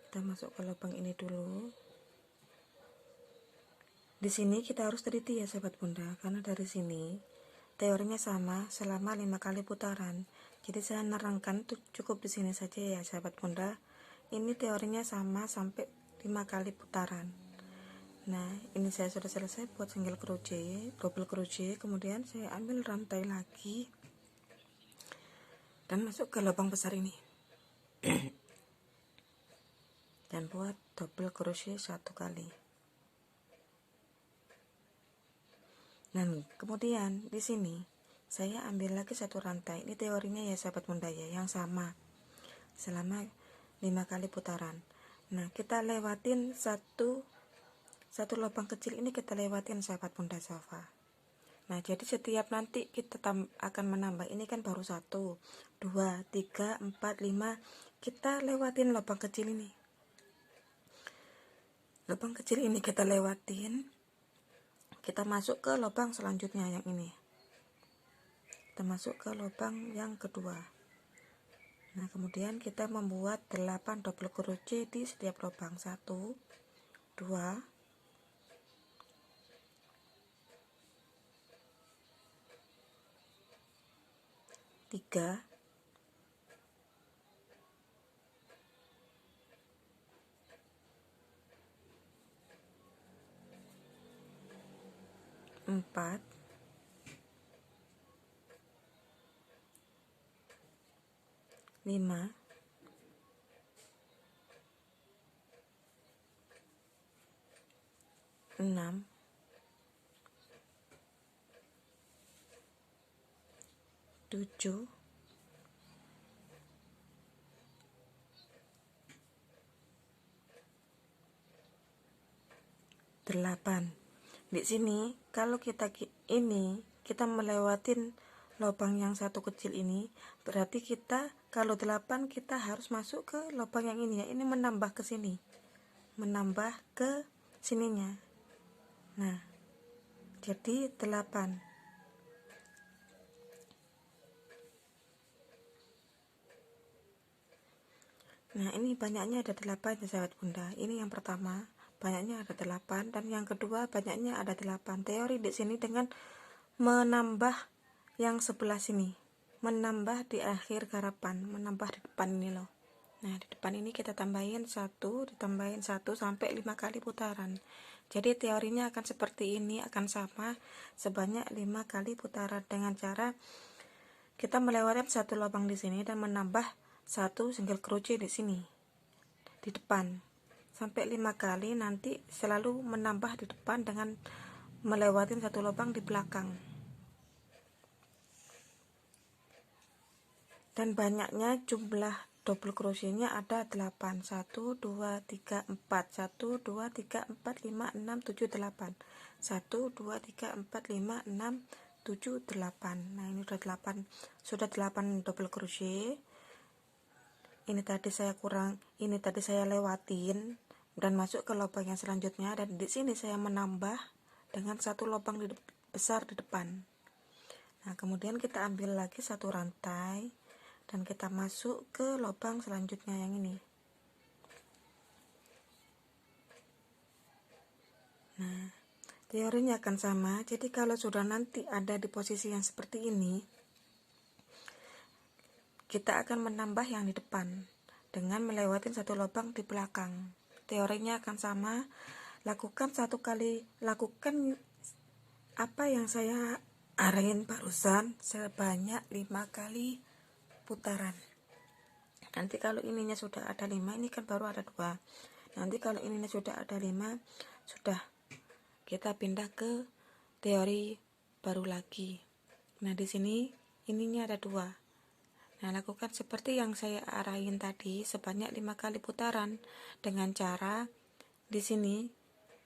Kita masuk ke lubang ini dulu. Di sini kita harus teliti ya sahabat Bunda, karena dari sini teorinya sama selama 5 kali putaran. Jadi saya nerangkan cukup di sini saja ya sahabat Bunda. Ini teorinya sama sampai 5 kali putaran. Nah, ini saya sudah selesai buat single crochet, double crochet, kemudian saya ambil rantai lagi dan masuk ke lubang besar ini. Dan buat double crochet 1 kali. Dan kemudian di sini saya ambil lagi 1 rantai. Ini teorinya ya sahabat Bunda ya, yang sama selama 5 kali putaran. Nah, kita lewatin satu lubang kecil ini, kita lewatin sahabat Bunda Zalfa. Nah, jadi setiap nanti kita akan menambah, ini kan baru 1, 2, 3, 4, 5, kita lewatin lubang kecil ini. Lubang kecil ini kita lewatin, kita masuk ke lubang selanjutnya yang ini. Kita masuk ke lubang yang kedua. Nah, kemudian kita membuat 8 double crochet di setiap lubang. 1, 2, 3, 4, 5, 6, 7, 8. Di sini kalau kita melewatin lubang yang 1 kecil ini, berarti kita kalau 8 kita harus masuk ke lubang yang ini ya. Ini menambah ke sini, menambah ke sininya. Nah, jadi 8. Nah, ini banyaknya ada 8 ya sahabat Bunda. Ini yang pertama, banyaknya ada 8, dan yang kedua banyaknya ada 8. Teori di sini dengan menambah yang sebelah sini, menambah di akhir garapan, menambah di depan ini loh. Nah, di depan ini kita tambahin 1, ditambahin 1 sampai 5 kali putaran. Jadi teorinya akan seperti ini, akan sama sebanyak 5 kali putaran dengan cara kita melewati 1 lubang di sini dan menambah 1 single crochet di sini di depan sampai 5 kali. Nanti selalu menambah di depan dengan melewati 1 lubang di belakang. Dan banyaknya jumlah double crochetnya ada 8. 1, 2, 3, 4, 1, 2, 3, 4, 5, 6, 7, 8, 1, 2, 3, 4, 5, 6, 7, 8. Nah, ini sudah 8 double crochet. Ini tadi saya lewatin dan masuk ke lubang yang selanjutnya, dan di sini saya menambah dengan 1 lubang besar di depan. Nah, kemudian kita ambil lagi 1 rantai dan kita masuk ke lubang selanjutnya yang ini. Nah, teorinya akan sama. Jadi kalau sudah nanti ada di posisi yang seperti ini, kita akan menambah yang di depan dengan melewati 1 lubang di belakang. Teorinya akan sama. Lakukan apa yang saya arahin barusan sebanyak 5 kali putaran. Nanti kalau ininya sudah ada 5, ini kan baru ada 2. Nanti kalau ininya sudah ada 5, sudah kita pindah ke teori baru lagi. Nah, di sini ininya ada 2. Nah, lakukan seperti yang saya arahin tadi sebanyak 5 kali putaran dengan cara di sini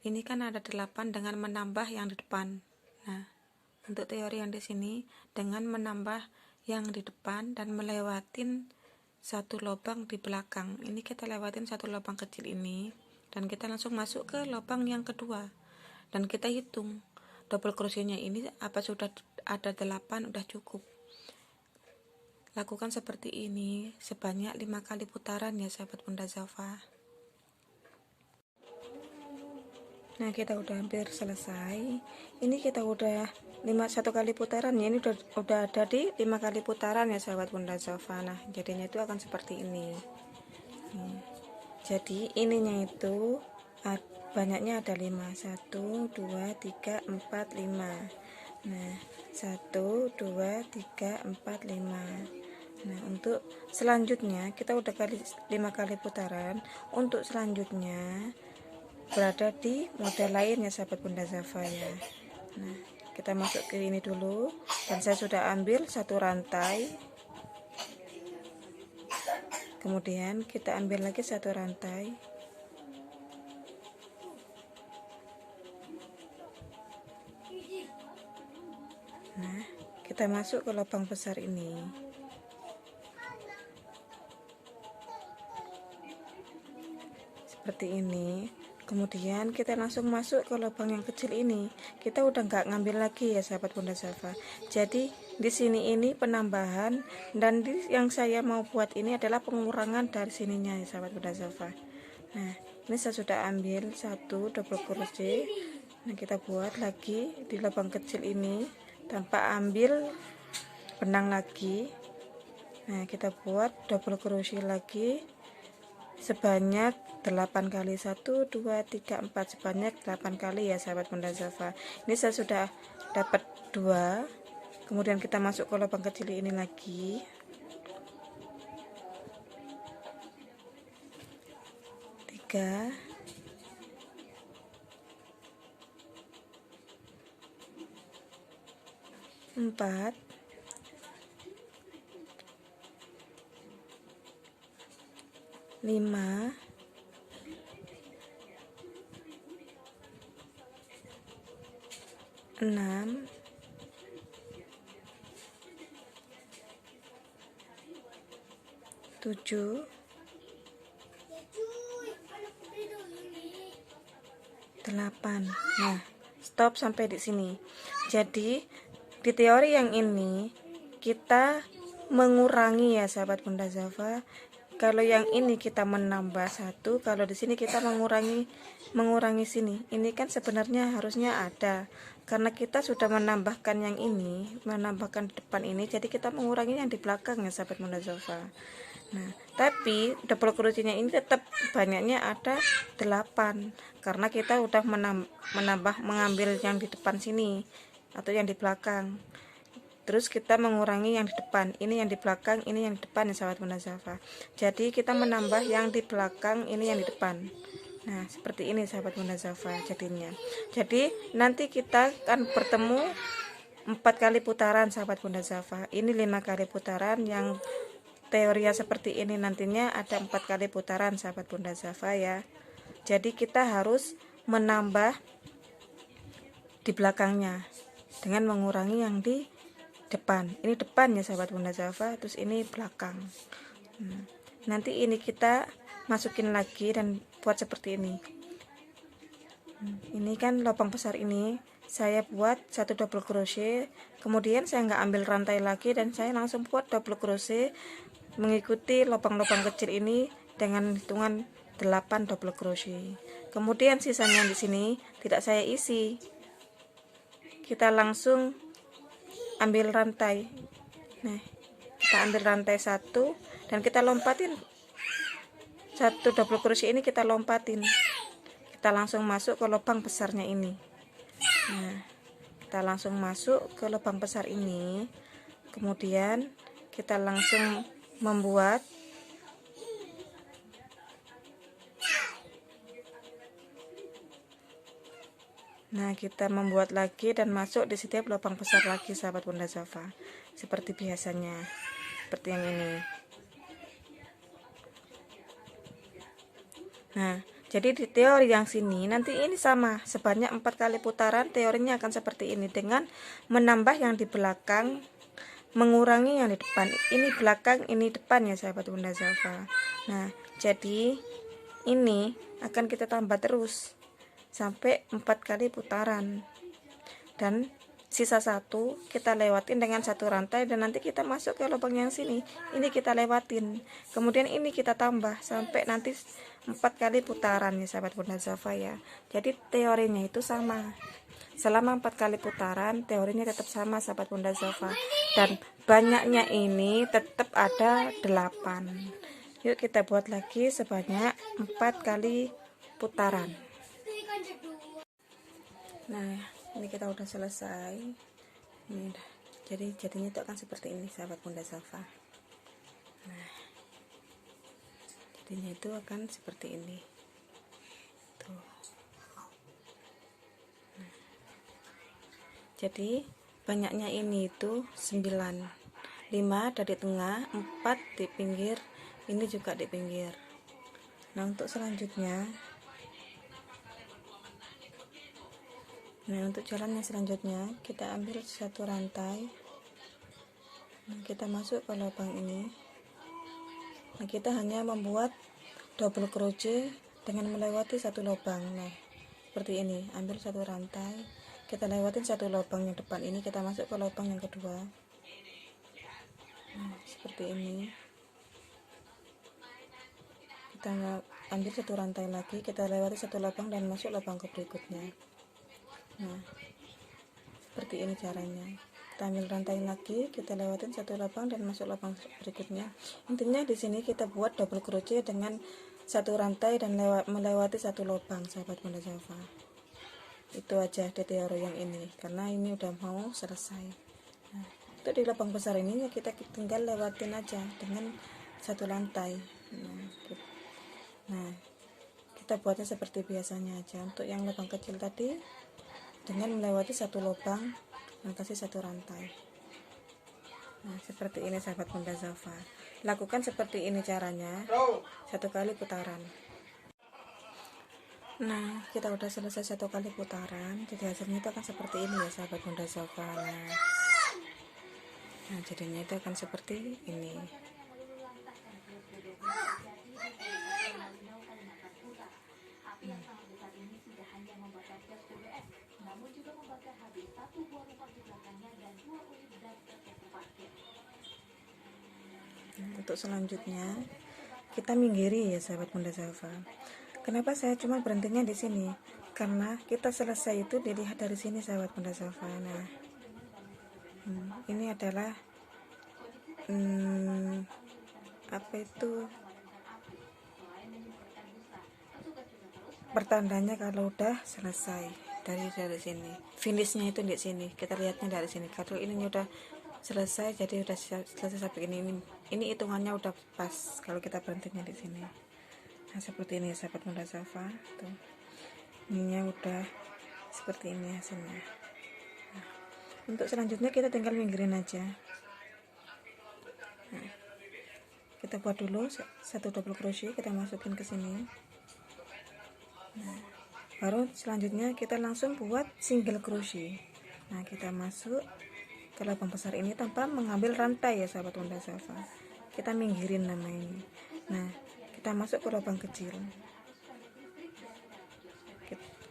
ini kan ada 8 dengan menambah yang di depan. Nah, untuk teori yang di sini dengan menambah yang di depan dan melewatin satu lubang di belakang. Ini kita lewatin satu lubang kecil ini dan kita langsung masuk ke lubang yang kedua. Dan kita hitung double crochetnya ini apa sudah ada 8, udah cukup. Lakukan seperti ini sebanyak 5 kali putaran ya sahabat Bunda Zafa. Nah, kita udah hampir selesai. Ini kita udah 1 kali putaran ya. Ini udah ada di 5 kali putaran ya sahabat Bunda Zafa. Nah, jadinya itu akan seperti ini. Jadi ininya itu banyaknya ada 5. 1 2 3 4 5. Nah, 1 2 3 4 5. Nah, untuk selanjutnya kita udah 5 kali putaran. Untuk selanjutnya berada di model lain ya sahabat Bunda Zafa ya. Nah, kita masuk ke ini dulu dan saya sudah ambil satu rantai, kemudian kita ambil lagi satu rantai, nah kita masuk ke lubang besar ini. Seperti ini. Kemudian kita langsung masuk ke lubang yang kecil ini. Kita udah nggak ngambil lagi ya sahabat Bunda Zafa. Jadi di sini ini penambahan dan yang saya mau buat ini adalah pengurangan dari sininya ya sahabat Bunda Zafa. Nah, ini saya sudah ambil satu double crochet. Nah, kita buat lagi di lubang kecil ini tanpa ambil benang lagi. Nah, kita buat double crochet lagi sebanyak 8 kali. 1 2 3 4 sebanyak 8 kali ya sahabat Bunda Zafa. Ini saya sudah dapat 2. Kemudian kita masuk ke lubang kecil ini lagi. 3 4 5 6 7 8. Nah, stop sampai di sini. Jadi di teori yang ini kita mengurangi ya sahabat Bunda Zafa. Kalau yang ini kita menambah 1, kalau di sini kita mengurangi sini. Ini kan sebenarnya harusnya ada. Karena kita sudah menambahkan yang ini, menambahkan di depan ini, jadi kita mengurangi yang di belakang ya sahabat Bunda Zafa. Nah, tapi double crochetnya ini tetap banyaknya ada 8 karena kita udah mengambil yang di depan sini atau yang di belakang. Terus kita mengurangi yang di depan, ini yang di belakang, ini yang di depan ya sahabat Bunda Zafa. Jadi kita menambah yang di belakang, ini yang di depan. Nah, seperti ini sahabat Bunda Zafa jadinya. Jadi nanti kita akan bertemu 4 kali putaran sahabat Bunda Zafa. Ini 5 kali putaran, yang teorinya seperti ini nantinya ada 4 kali putaran sahabat Bunda Zafa ya. Jadi kita harus menambah di belakangnya dengan mengurangi yang di depan. Ini depan ya sahabat Bunda Zafa, terus ini belakang. Nanti ini kita masukin lagi dan buat seperti ini. Ini kan lubang besar ini saya buat satu double crochet, kemudian saya nggak ambil rantai lagi dan saya langsung buat double crochet mengikuti lubang-lubang kecil ini dengan hitungan 8 double crochet. Kemudian sisanya di sini tidak saya isi. Kita langsung ambil rantai. Nah, kita ambil rantai 1 dan kita lompatin satu double crochet ini, kita lompatin, kita langsung masuk ke lubang besarnya ini. Nah, kita langsung masuk ke lubang besar ini, kemudian kita langsung membuat Nah, kita membuat lagi dan masuk di setiap lubang besar lagi, sahabat Bunda Zafa, seperti biasanya, seperti yang ini. Nah, jadi di teori yang sini nanti ini sama, sebanyak 4 kali putaran teorinya akan seperti ini, dengan menambah yang di belakang, mengurangi yang di depan. Ini belakang, ini depan ya sahabat Bunda Zafa. Nah, jadi ini akan kita tambah terus sampai 4 kali putaran, dan sisa satu kita lewatin dengan satu rantai, dan nanti kita masuk ke lubang yang sini, ini kita lewatin, kemudian ini kita tambah sampai nanti 4 kali putaran ya sahabat Bunda Zafa ya. Jadi teorinya itu sama, selama 4 kali putaran teorinya tetap sama sahabat Bunda Zafa, dan banyaknya ini tetap ada 8. Yuk kita buat lagi sebanyak 4 kali putaran. Nah, ini kita udah selesai. Ini udah. Jadi jadinya itu akan seperti ini sahabat Bunda Zafa. Nah, jadinya itu akan seperti ini. Tuh. Nah, jadi banyaknya ini itu 9. 5 dari tengah, 4 di pinggir, ini juga di pinggir. Nah, untuk selanjutnya, untuk jalannya selanjutnya kita ambil satu rantai. Nah, kita masuk ke lubang ini. Nah, kita hanya membuat double crochet dengan melewati satu lubang. Nah, seperti ini, ambil satu rantai, kita lewatin satu lubang yang depan ini, kita masuk ke lubang yang kedua. Nah, seperti ini, kita ambil satu rantai lagi, kita lewati satu lubang dan masuk lubang ke berikutnya. Nah, seperti ini caranya. Kita ambil rantai lagi, kita lewatin satu lubang dan masuk lubang berikutnya. Intinya di sini kita buat double crochet dengan satu rantai dan melewati satu lubang sahabat Bunda Zafa. Itu aja di teori yang ini, karena ini udah mau selesai. Nah, untuk di lubang besar ini ya kita tinggal lewatin aja dengan satu lantai. Nah, kita buatnya seperti biasanya aja. Untuk yang lubang kecil tadi dengan melewati satu lubang dan kasih satu rantai. Nah, seperti ini sahabat Bunda Zafa. Lakukan seperti ini caranya, satu kali putaran. Nah, kita udah selesai satu kali putaran, jadi hasilnya itu akan seperti ini ya sahabat Bunda Zafa. Nah, jadinya itu akan seperti ini. Untuk selanjutnya kita minggiri ya sahabat Bunda Zafa. Kenapa saya cuma berhentinya di sini? Karena kita selesai itu dilihat dari sini sahabat Bunda Zafa. Nah, ini adalah apa itu pertandanya kalau udah selesai dari sini. Finishnya itu di sini. Kita lihatnya dari sini. Kalau ini udah selesai, jadi udah selesai sampai ini hitungannya udah pas kalau kita berhentinya di sini. Nah, seperti ini sahabat Bunda Zafa. Tuh, ininya udah seperti ini hasilnya. Nah, untuk selanjutnya kita tinggal minggirin aja. Nah, kita buat dulu satu double crochet, kita masukin ke sini. Nah, baru selanjutnya kita langsung buat single crochet. Nah, kita masuk ke lubang besar ini tanpa mengambil rantai ya sahabat Bunda Zafa. Kita minggirin nama ini. Nah, kita masuk ke lubang kecil,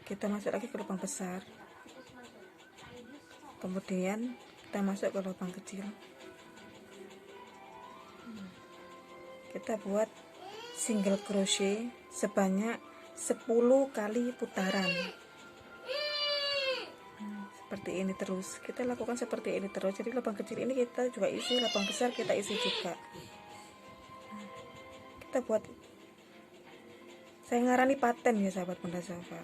kita masuk lagi ke lubang besar, kemudian kita masuk ke lubang kecil. Kita buat single crochet sebanyak 10 kali putaran. Seperti ini terus, kita lakukan seperti ini terus. Jadi lubang kecil ini kita juga isi, lubang besar kita isi juga. Kita buat, saya ngarani paten ya sahabat Bunda Zafa.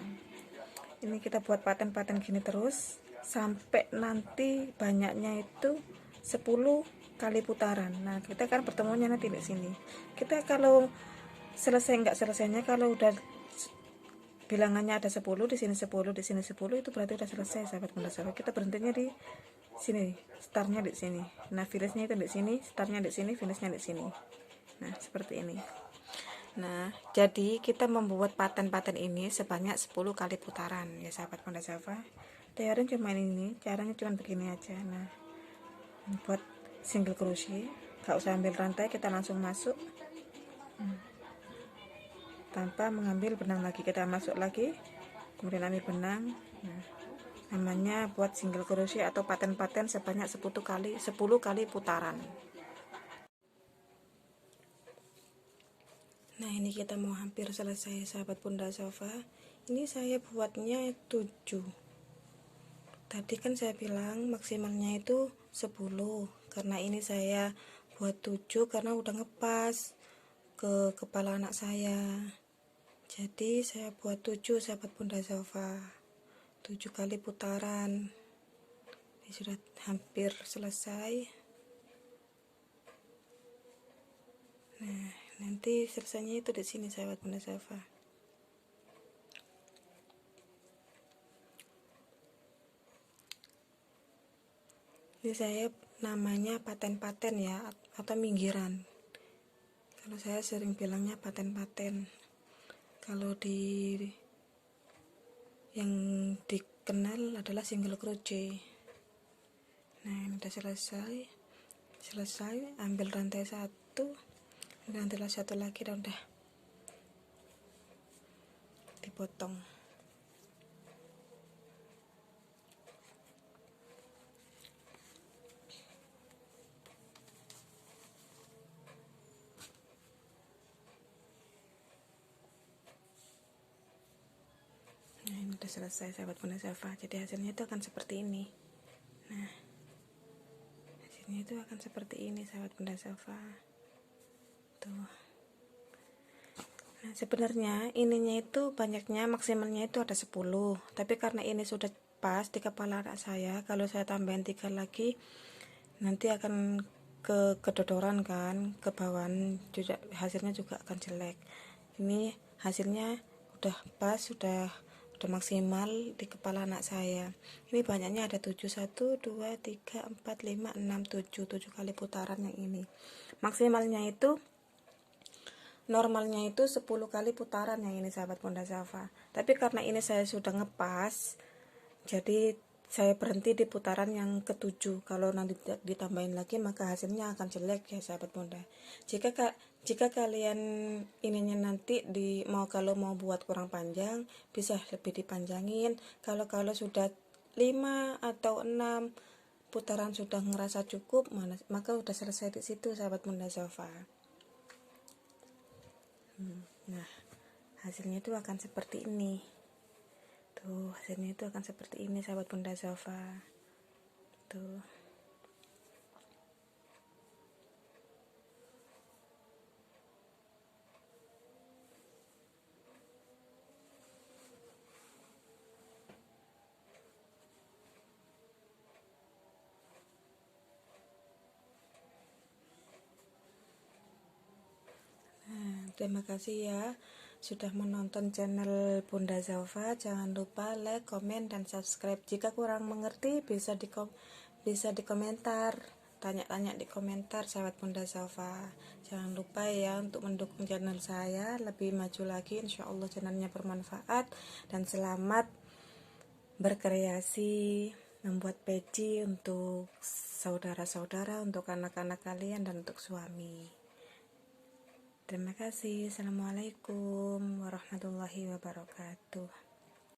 Ini kita buat paten-paten gini terus sampai nanti banyaknya itu 10 kali putaran. Nah, kita kan pertemuannya nanti di sini. Kita kalau selesai nggak selesainya, kalau udah bilangannya ada 10, di sini 10, di sini 10, itu berarti udah selesai sahabat Bunda Safa. Kita berhentinya di sini, startnya di sini. Nah, finishnya itu di sini, startnya di sini, finishnya di sini. Nah, seperti ini. Nah, jadi kita membuat paten-paten ini sebanyak 10 kali putaran ya sahabat Bunda Safa. Teorinya cuma ini, caranya cuma begini aja. Nah, buat single crochet, gak usah ambil rantai, kita langsung masuk tanpa mengambil benang lagi. Kita masuk lagi, kemudian ambil benang. Nah, namanya buat single crochet atau paten-paten sebanyak 10 kali putaran. Nah, ini kita mau hampir selesai sahabat Bunda Safa. Ini saya buatnya 7. Tadi kan saya bilang maksimalnya itu 10. Karena ini saya buat 7 karena udah ngepas ke kepala anak saya. Jadi saya buat 7 sahabat Bunda Safa. 7 kali putaran. Ini sudah hampir selesai. Nah, nanti selesainya itu di sini sahabat Bunda Safa. Ini saya namanya paten-paten ya, atau minggiran. Kalau saya sering bilangnya paten-paten. Kalau yang dikenal adalah single crochet. Nah, ini udah selesai, ambil rantai 1, rantai satu lagi, dan udah dipotong. Nah, ini udah selesai sahabat Bunda Safa. Jadi hasilnya itu akan seperti ini. Nah, hasilnya itu akan seperti ini sahabat Bunda Safa. Tuh. Nah, sebenarnya ininya itu banyaknya, maksimalnya itu ada 10. Tapi karena ini sudah pas di kepala anak saya, kalau saya tambahin 3 lagi nanti akan kedodoran kan, ke bawah, juga hasilnya juga akan jelek. Ini hasilnya udah pas, udah maksimal di kepala anak saya. Ini banyaknya ada 7, 1, 2, 3, 4, 5, 6, 7 kali putaran yang ini. Maksimalnya itu, normalnya itu 10 kali putaran yang ini sahabat Bunda Safa. Tapi karena ini saya sudah ngepas, jadi saya berhenti di putaran yang ke-7. Kalau nanti ditambahin lagi maka hasilnya akan jelek ya sahabat Bunda. Jika kalian ininya nanti kalau mau buat kurang panjang, bisa lebih dipanjangin. Kalau sudah 5 atau 6 putaran sudah ngerasa cukup, maka udah selesai di situ sahabat Bunda Safa. Nah, hasilnya itu akan seperti ini. Tuh, hasilnya itu akan seperti ini sahabat Bunda Safa. Tuh. Terima kasih ya sudah menonton channel Bunda Safa. Jangan lupa like, komen, dan subscribe. Jika kurang mengerti bisa di komentar, tanya-tanya di komentar sahabat Bunda Safa. Jangan lupa ya untuk mendukung channel saya lebih maju lagi. Insya Allah channelnya bermanfaat. Dan selamat berkreasi membuat peci untuk saudara-saudara, untuk anak-anak kalian, dan untuk suami. Terima kasih. Assalamualaikum warahmatullahi wabarakatuh.